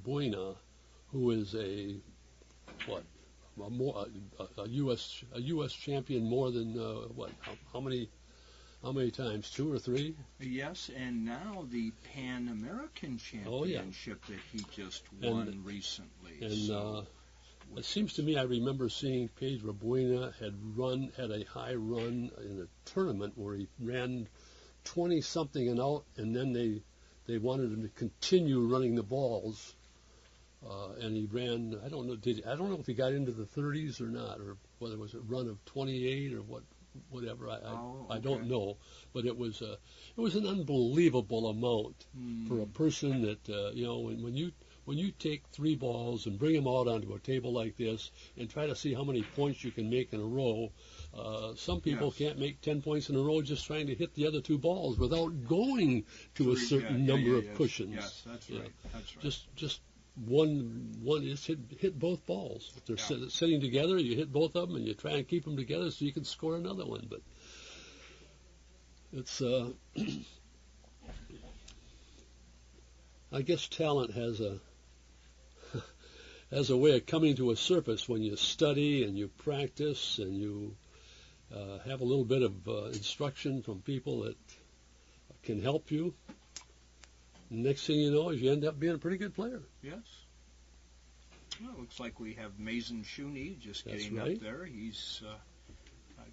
Buena, who is a U.S. champion more than how many times? 2 or 3? Yes, and now the Pan American Championship that he just won recently. And it seems to me I remember seeing Pedro Buena had a high run in a tournament where he ran 20 something and out, and then they wanted him to continue running the balls, and he ran. I don't know if he got into the 30s or not, or whether it was a run of 28 or whatever. I don't know, but it was an unbelievable amount for a person that when you take 3 balls and bring them out onto a table like this and try to see how many points you can make in a row, some people can't make 10 points in a row just trying to hit the other 2 balls without going to a certain number of cushions. Yes, that's right. That's right. Just one is hit both balls. If they're sitting together, you hit both of them and you try and keep them together so you can score another one. But it's I guess talent has a way of coming to a surface when you study and you practice and you have a little bit of instruction from people that can help you. Next thing you know is you end up being a pretty good player. Yes. Well, it looks like we have Mason Shooney just That's getting right. up there. He's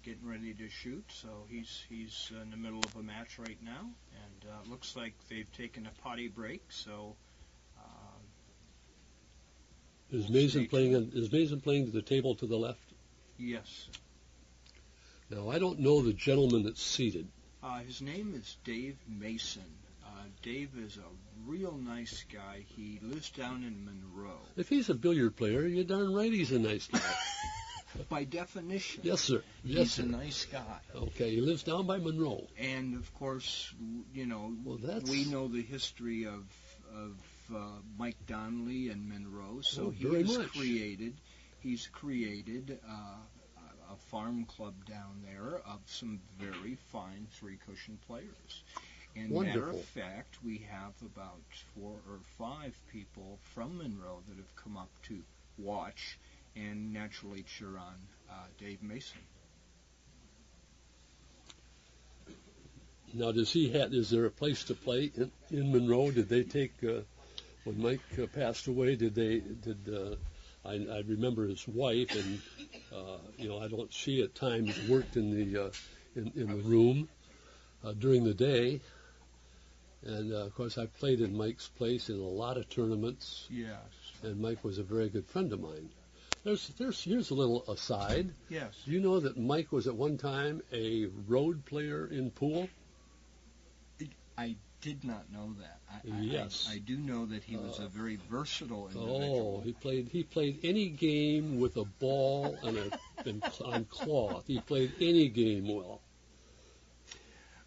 getting ready to shoot, so he's in the middle of a match right now, and it looks like they've taken a potty break. So Is Mason playing to the table to the left? yes, Now I don't know the gentleman that's seated. his name is Dave Mason. Dave is a real nice guy. He lives down in Monroe. If he's a billiard player, you're darn right he's a nice guy. by definition, Yes, sir. Yes, he's sir. a nice guy. Okay, he lives down by Monroe. And of course, Well, that's we know the history of Mike Donnelly and Monroe. So Oh, he very has much. created. He's created a farm club down there of some very fine three-cushion players. And matter Wonderful. of fact, we have about 4 or 5 people from Monroe that have come up to watch and naturally cheer on Dave Mason. Now, is there a place to play in Monroe? Did they take when Mike passed away? I remember his wife, and I don't. She at times worked in the room during the day, and of course I played in Mike's place in a lot of tournaments. Yes. And Mike was a very good friend of mine. Here's a little aside. Yes. Do you know that Mike was at one time a road player in pool? I did not know that. Yes. I do know that he was a very versatile Oh, individual. he played any game with a ball and on cloth. He played any game well.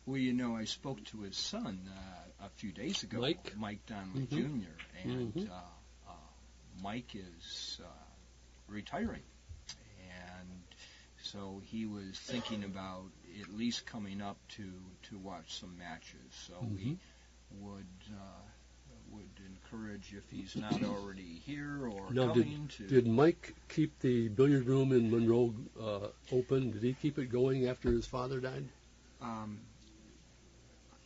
Well, I spoke to his son a few days ago, Mike? Donnelly Mhm. Jr., and Mike is retiring, and so he was thinking about at least coming up to watch some matches. So we would encourage, if he's not already here or Now, coming did Mike keep the billiard room in Monroe open? Did he keep it going after his father died?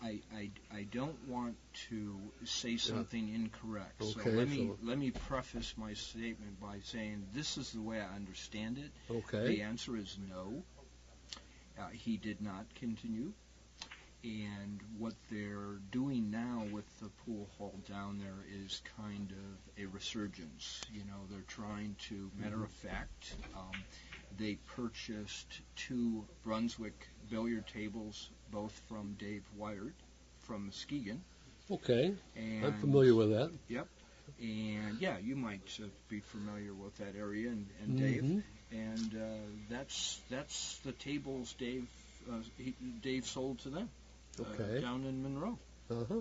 I don't want to say something incorrect. So Okay, let me preface my statement by saying this is the way I understand it. Okay. The answer is no. He did not continue. And what they're doing now with the pool hall down there is kind of a resurgence. They're trying to, matter of fact, they purchased 2 Brunswick billiard tables, both from Dave Wired from Muskegon. Okay. And, I'm familiar with that. Yep. And yeah, you might be familiar with that area and Dave. And that's the tables Dave sold to them down in Monroe. Uh-huh.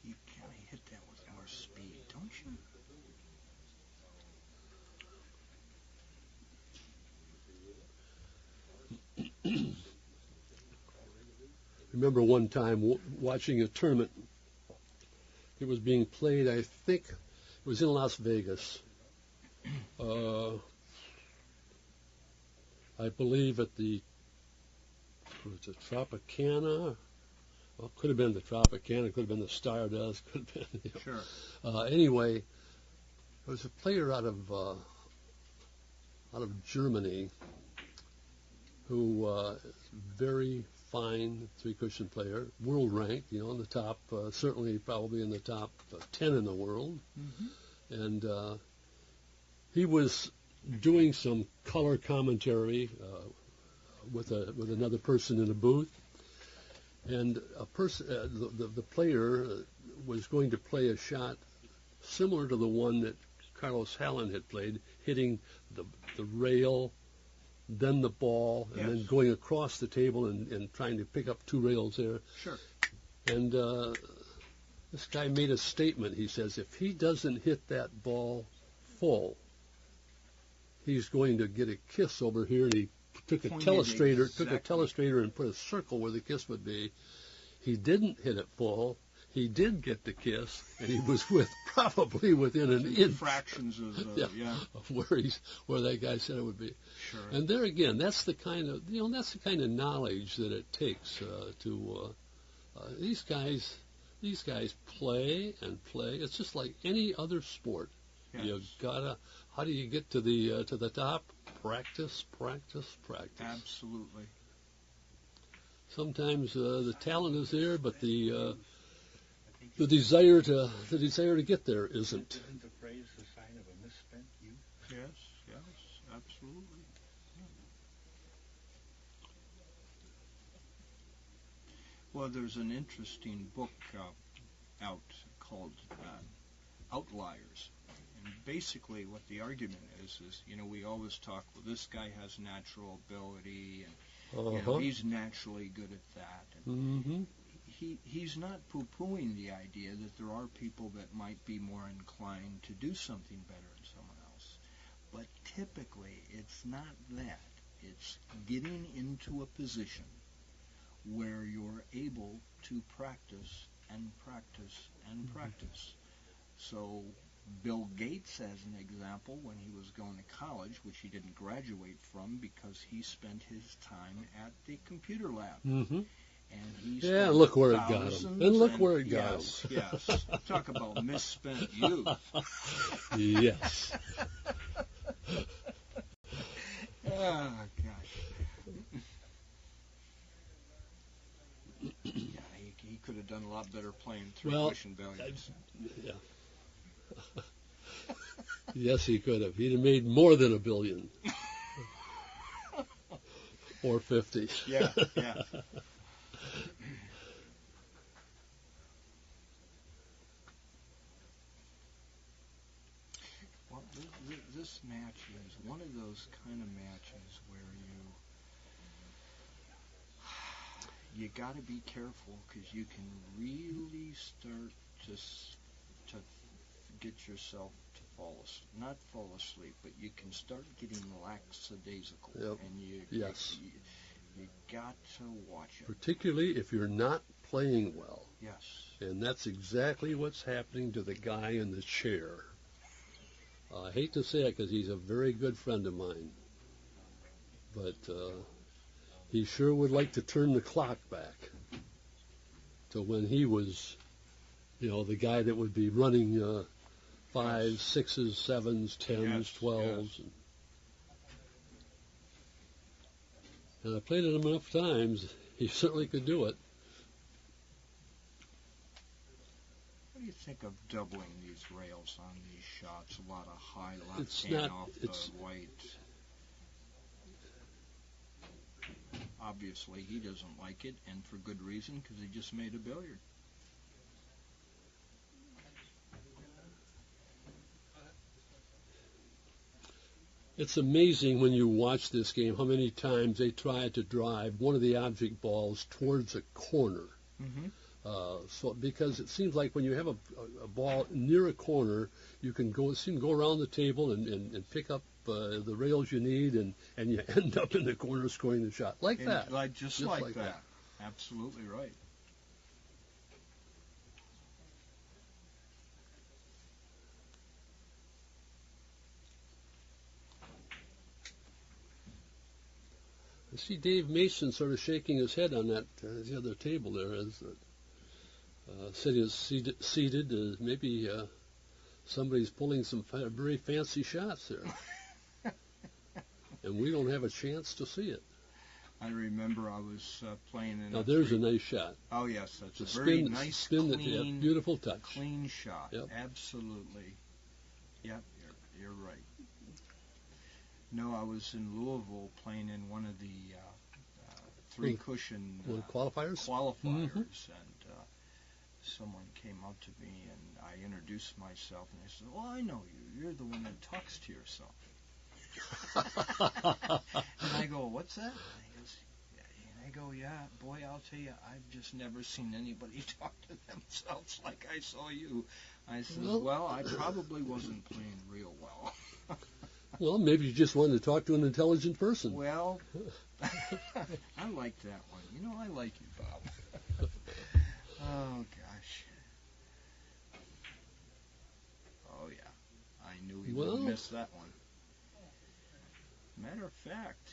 You kind of hit that with more speed, don't you? Remember one time watching a tournament. It was being played, I think, it was in Las Vegas. I believe at the Tropicana. Well, it could have been the Tropicana, could have been the Stardust, could have been. Sure. Anyway, there was a player out of Germany who very fine three-cushion player, world ranked, in the top, certainly probably in the top 10 in the world. And he was doing some color commentary with another person in a booth, and the player was going to play a shot similar to the one that Carlos Hallon had played, hitting the rail, then the ball, and then going across the table and trying to pick up 2 rails there. Sure. And this guy made a statement. He says, if he doesn't hit that ball full, he's going to get a kiss over here. And he took a telestrator and put a circle where the kiss would be. He didn't hit it full. He did get the kiss, and he was probably within an inch Fractions of of where that guy said it would be. Sure. And there again, that's the kind of knowledge that it takes to these guys play and play. It's just like any other sport. Yes. You gotta. How do you get to the top? Practice, practice, practice. Absolutely. Sometimes the talent is there, but the desire to get there isn't. Isn't the phrase the sign of a misspent youth? Yes, absolutely. Well, there's an interesting book out called Outliers. And basically what the argument is, we always talk, well, this guy has natural ability, and he's naturally good at that. And he's not poo-pooing the idea that there are people that might be more inclined to do something better than someone else. But typically, it's not that. It's getting into a position where you're able to practice and practice and practice. So Bill Gates, as an example, when he was going to college, which he didn't graduate from because he spent his time at the computer lab. And he spent look where it got him. And look where it got him. Yes. Talk about misspent youth. Yes. Oh, gosh. Yeah, he could have done a lot better playing three cushion billiards. Yeah. Yes, he could have. He'd have made more than $1 billion. Or 50. Yeah. Well, this match is one of those kind of matches where you got to be careful, because you can really start to get yourself to not fall asleep, but you can start getting lackadaisical, and you got to watch it. Particularly if you're not playing well. Yes. And that's exactly what's happening to the guy in the chair. I hate to say it because he's a very good friend of mine, but he sure would like to turn the clock back to when he was, the guy that would be running 5s, 6s, 7s, 10s, 12s. And I played it enough times, he certainly could do it. What do you think of doubling these rails on these shots? A lot of high left hand off the white. Obviously, he doesn't like it, and for good reason, because he just made a billiard. It's amazing when you watch this game how many times they try to drive one of the object balls towards a corner. So because it seems like when you have a ball near a corner, you can go around the table and pick up the rails you need, and you end up in the corner scoring the shot like that. Just like that. Absolutely right. I see Dave Mason sort of shaking his head on that the other table there as City is seated. Maybe somebody's pulling some very fancy shots there, and we don't have a chance to see it. I remember I was playing in. Now there's a nice shot. Oh yes, that's a very nice, clean, beautiful touch, clean shot. Yep. Absolutely. Yep, you're right. No, I was in Louisville playing in one of the three cushion qualifiers, and someone came up to me and I introduced myself and they said, "Well, I know you. You're the one that talks to yourself." And I go, "What's that?" And I go, "Yeah, boy, I'll tell you, I've just never seen anybody talk to themselves like I saw you." I said, "Well, I probably wasn't playing real well." Well, maybe you just wanted to talk to an intelligent person. Well, I like that one. I like you, Bob. Oh, gosh. Oh, yeah. I knew he would miss that one. Matter of fact,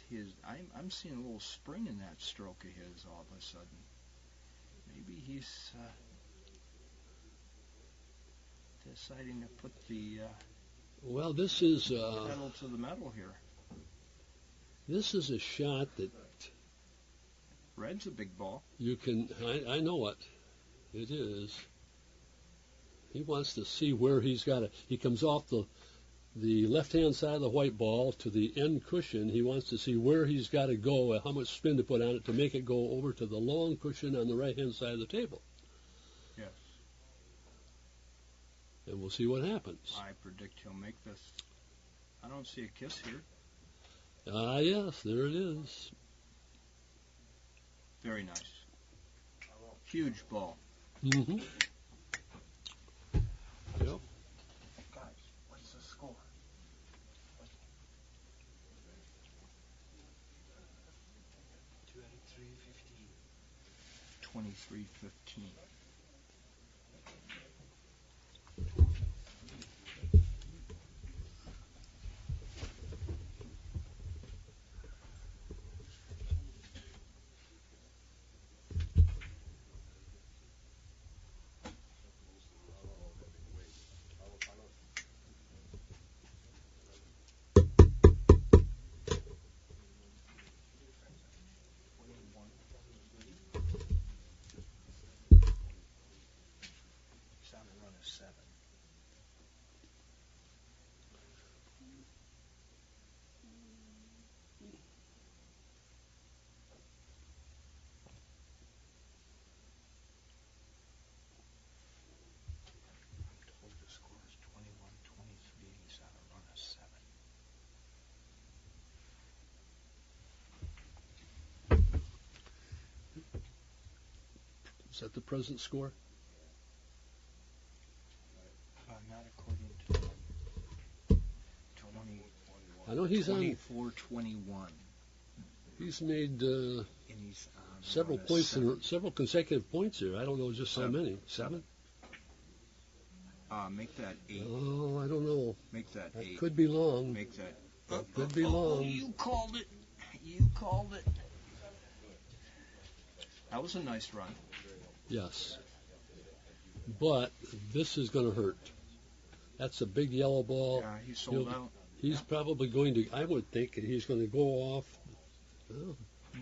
I'm seeing a little spring in that stroke of his all of a sudden. Maybe he's deciding to put the this is pedal to the metal here. This is a shot that Red's a big ball. You can. I know it. It is. He wants to see where he's got it. He comes off the the left-hand side of the white ball to the end cushion. He wants to see where he's got to go, how much spin to put on it to make it go over to the long cushion on the right-hand side of the table. Yes. And we'll see what happens. I predict he'll make this. I don't see a kiss here. Ah, yes, there it is. Very nice. Huge ball. Mm-hmm. Yep. Guys, what's the score? 23-15. He's on a run of 7. I'm told the score is 21-23. He's on a run of 7. Is that the present score? Not according to 20. I know he's on. 24-21. He's made And he's on several run of points, 7. several consecutive points here. I don't know just how many. 7? Make that 8. Oh, I don't know. Make that That 8. could be long. Make that. That could be long. You called it. You called it. That was a nice run. Yes. But this is going to hurt. That's a big yellow ball. Yeah, he sold out. He's probably going to, I would think he's going to go off. Well,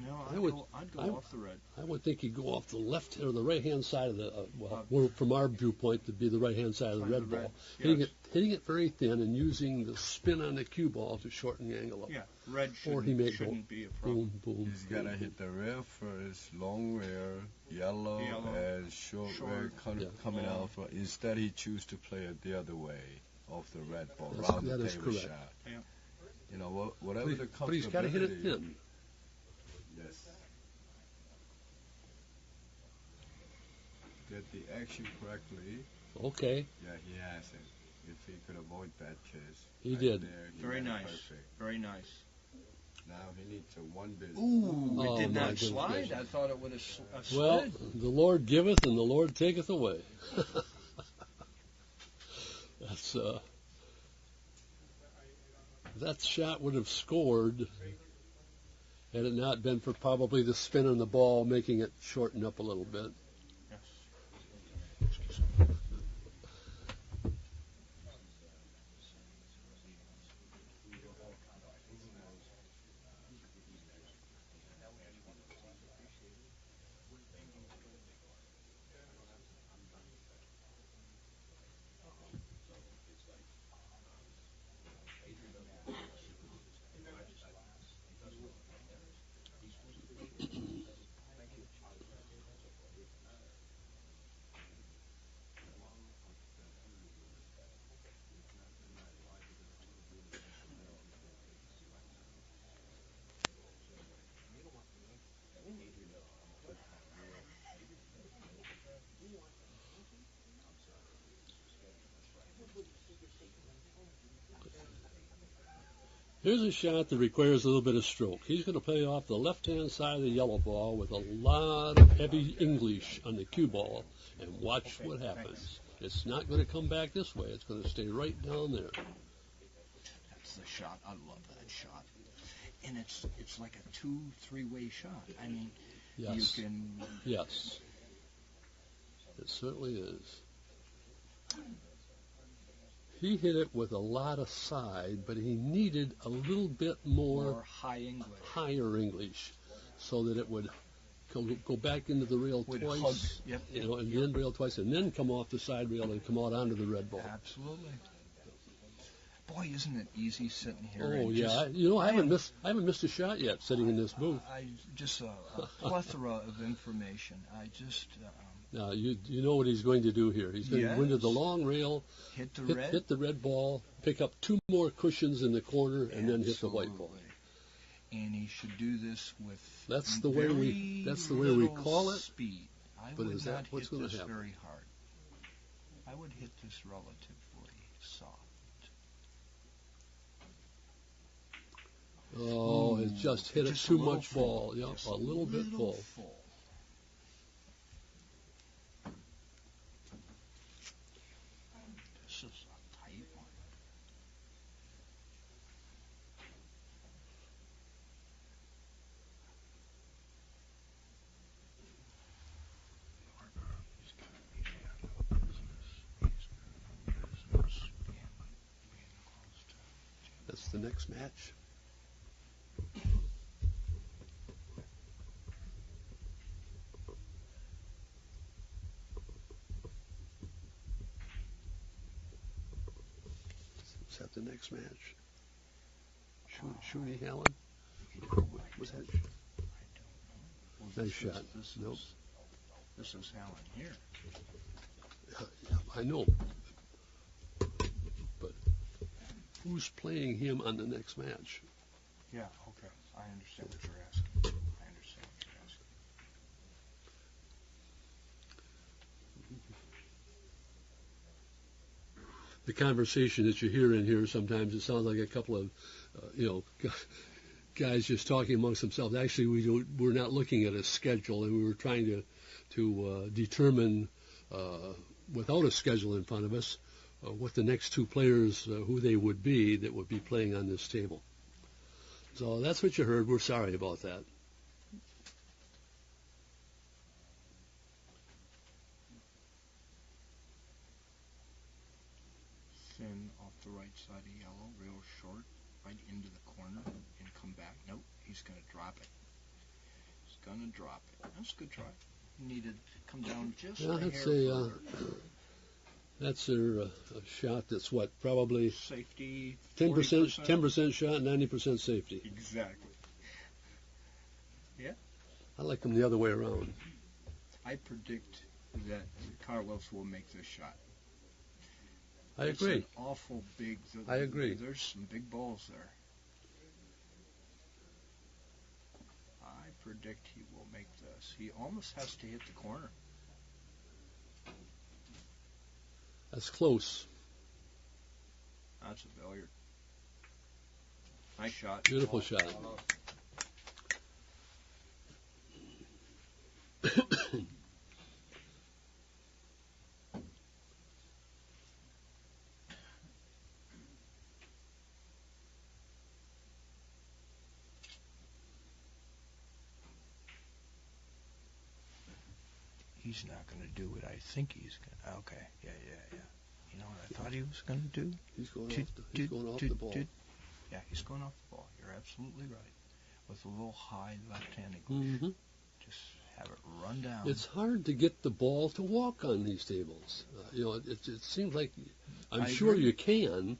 No, I'd go off the red. I would think he'd go off the left or the right-hand side of the, from our viewpoint, to be the right-hand side of the red ball. Yes. Hitting it very thin and using the spin on the cue ball to shorten the angle up. Yeah, red Or he may shouldn't be a problem. Boom, boom. He's got to hit the rear first, long rear, yellow, and short rear coming Yeah. out. Instead, he choose to play it the other way, off the red ball, That round the is table correct. shot. Yeah. You know, whatever the But he's got to hit it comfortability- thin. Yes. Get the action correctly. Okay, Yeah, he has it. If he could avoid that kiss. he did. There, he Very had it nice. Perfect. Very nice. Now he needs a one bit. Ooh, Oh, it did my not goodness slide. gracious. I thought it would have slid. Well, the Lord giveth and the Lord taketh away. That's that shot would have scored had it not been for probably the spin on the ball making it shorten up a little bit. Here's a shot that requires a little bit of stroke. He's going to play off the left-hand side of the yellow ball with a lot of heavy English on the cue ball, and watch what happens. It's not going to come back this way. It's going to stay right down there. That's the shot. I love that shot. And it's like a 2-3-way shot. I mean, Yes. you can. Yes. It certainly is. He hit it with a lot of side, but he needed a little bit more high English. higher English so that it would go back into the rail Would twice, hug. Yep. you know, and the end rail twice, and then come off the side rail and come out onto the red ball. Absolutely. Boy, isn't it easy sitting here? Oh and yeah, just, I haven't missed a shot yet sitting in this booth. I just a plethora of information. I just Now you know what he's going to do here. He's going to go into the Yes. long rail, hit the hit the red ball, pick up 2 more cushions in the corner, and then hit the white ball. Absolutely. And he should do this with That's the way we very little call it. Speed. I But would is that not what's hit gonna this happen? very hard. I would hit this relatively soft. Oh, it just hit it Just a too little much full. ball. Yep, Just a little bit full. This is a tight one. He's got to be handling business. He's got business. Being close to That's the next match. Is that the next match? Shooty Hallon? Was that? I don't know. Well, Nice shot. Nope. This is Hallon here. Yeah, I know. But who's playing him on the next match? Yeah, okay. I understand what you're asking. I understand what you're asking. The conversation that you hear in here sometimes, it sounds like a couple of, guys just talking amongst themselves. Actually, we're not looking at a schedule, and we were trying to determine, without a schedule in front of us, what the next 2 players, who they would be that would be playing on this table. So that's what you heard. We're sorry about that. Thin off the right side of yellow, real short, right into the corner, and come back. Nope, he's going to drop it. He's going to drop it. That's a good try. He needed to come down just a hair further. That's a shot that's what, probably Safety, 10% 40%? 10% shot, 90% safety. Exactly. I like them the other way around. I predict that Carlos will make this shot. I It's agree. an awful big. I agree. There's some big balls there. I predict he will make this. He almost has to hit the corner. That's close. That's a billiard. Nice shot. Beautiful shot. He's not going to do it. I think he's going to. Okay. Yeah. You know what I thought he was going to do? He's going off the ball. Yeah, he's going off the ball. You're absolutely right. With a little high left-hand English. Mm-hmm. Just have it run down. It's hard to get the ball to walk on these tables. It seems like I'm sure agree. you can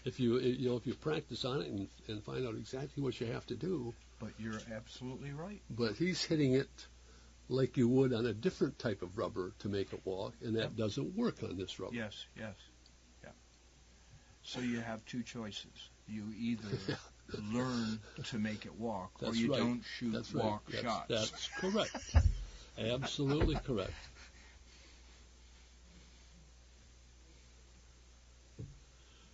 if you practice on it and find out exactly what you have to do. But you're absolutely right. But he's hitting it like you would on a different type of rubber to make it walk, and that doesn't work on this rubber. Yes. Yeah. So you have 2 choices. You either learn to make it walk, or That's you right. don't shoot That's walk right. shots. That's correct. Absolutely correct.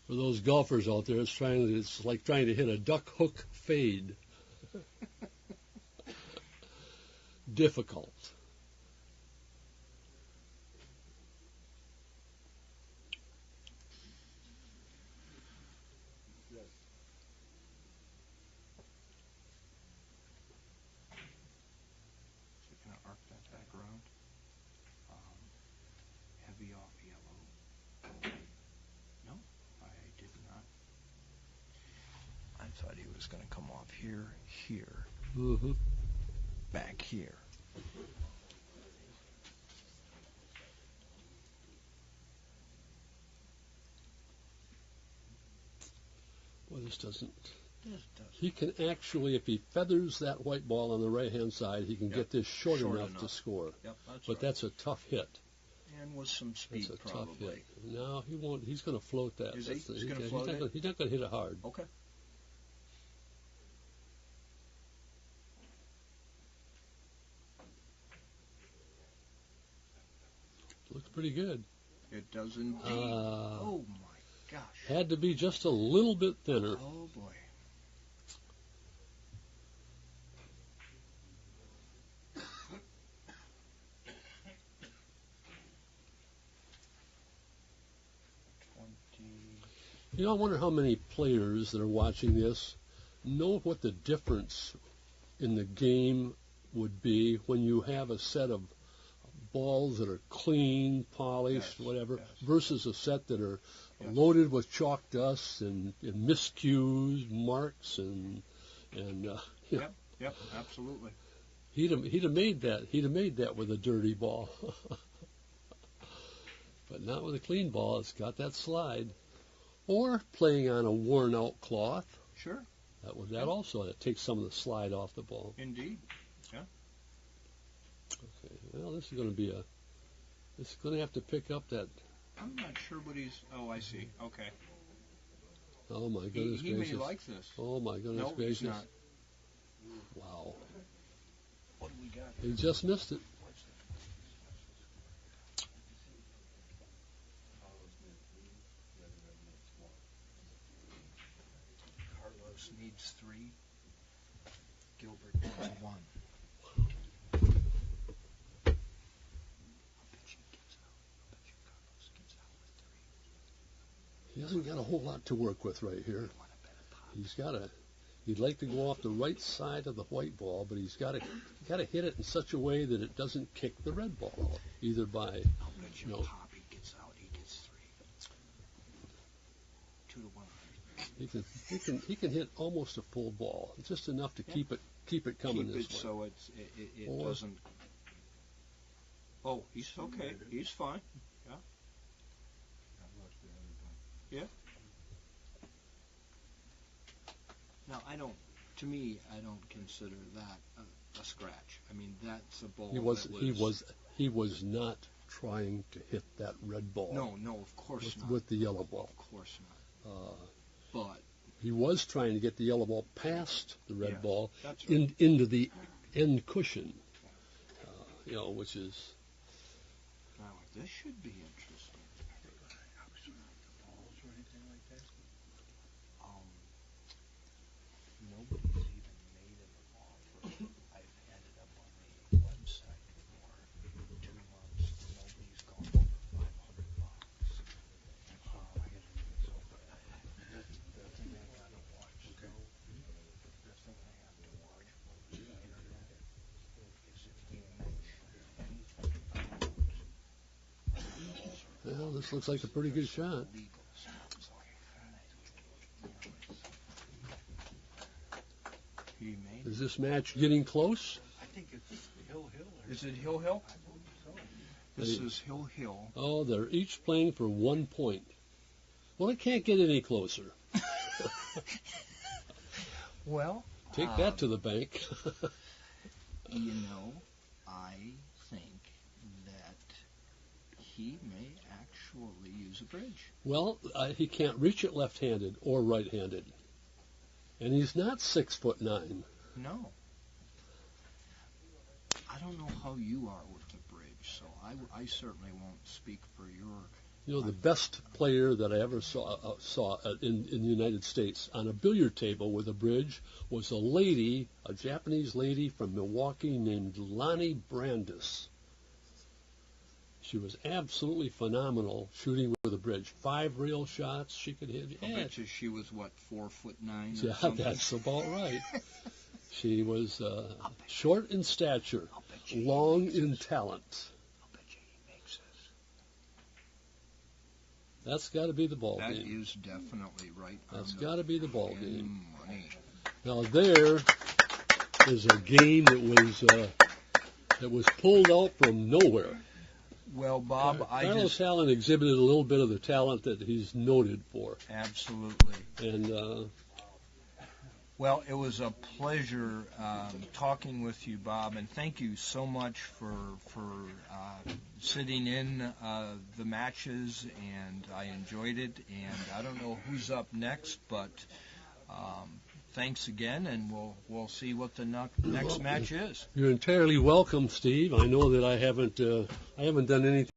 For those golfers out there, it's like trying to hit a duck hook fade. Difficult. So kind of arc that back around. Heavy off yellow. No, I did not. I thought he was going to come off here, Mm-hmm. back here. Well, this doesn't. This does. He can actually, if he feathers that white ball on the right-hand side, he can Yep. get this short Short enough to enough. score. Yep, that's But right. that's a tough hit. And with some speed, That's a probably. tough hit. No, he won't. He's going to float that. Is he? That's the- He's gonna he's float not it? gonna- He's not going to hit it hard. Okay. Looks pretty good. It does indeed. Oh my gosh. Had to be just a little bit thinner. Oh boy. You know, I wonder how many players that are watching this know what the difference in the game would be when you have a set of balls that are clean, polished, Yes, whatever, yes. versus a set that are Yes. loaded with chalk dust and miscues, marks, and you know, Yep, absolutely. he'd have made that. He'd have made that with a dirty ball, but not with a clean ball. It's got that slide. Or playing on a worn-out cloth. Sure, That also takes some of the slide off the ball. indeed. Okay. Well, this is going to have to pick up that. I'm not sure what he's. Oh, I see. Okay. Oh my goodness He may gracious! like this. Oh my goodness No, gracious! he's not. Wow! What do we got? He just missed it. Carlos needs 3. Gilbert needs 1. I bet you gets out. I bet you Carlos gets out with 3. He hasn't got a whole lot to work with right here. You want to bet a pot? He'd like to go off the right side of the white ball, but he's got to hit it in such a way that it doesn't kick the red ball out, either by I'll bet you No. Pop he gets out. He gets 3. 2 to 1. he can hit almost a full ball, just enough to keep it coming Keep this it way. so it Or- doesn't. Oh, he's okay. He's fine. Now, to me, I don't consider that a scratch. I mean, that's a ball. He was not trying to hit that red ball. No, of course not. with the yellow ball. Of course not. But He was trying to get the yellow ball past the red Yes, ball that's right. into the end cushion, which is now this should be interesting. Balls or anything like that? Nobody's even made an offer. I've had it up on the website for 2 months. Nobody's gone over $500. The thing I gotta watch, though, the thing I have to watch for the internet is if we mention anything about well, this looks like a pretty good shot. legal stuff. He made Is this match getting close? I think it's Hill. Is it Hill Hill? This is Hill Hill. Oh, they're each playing for 1 point. Well, it can't get any closer. Well, Take that to the bank. I think that he may actually use a bridge. Well, he can't reach it left-handed or right-handed, and he's not 6'9". No. I don't know how you are with the bridge, so I certainly won't speak for your. The best player that I ever saw in the United States on a billiard table with a bridge was a Japanese lady from Milwaukee named Lonnie Brandis. She was absolutely phenomenal shooting with a bridge. 5 real shots she could hit. I bet you she was 4'9" or Yeah, something. that's about right. She was short in stature, long in talent. I'll bet you he makes this. That's got to be the ball That game. is definitely right. That's on got to be the ball the game. money. Now there is a game that was pulled out from nowhere. Well, Bob, Carlos Hallon exhibited a little bit of the talent that he's noted for. Absolutely. And well, it was a pleasure talking with you, Bob, and thank you so much for sitting in the matches, and I enjoyed it. And I don't know who's up next, but thanks again, and we'll see what the next match is. You're entirely welcome, Steve. I know that I haven't done anything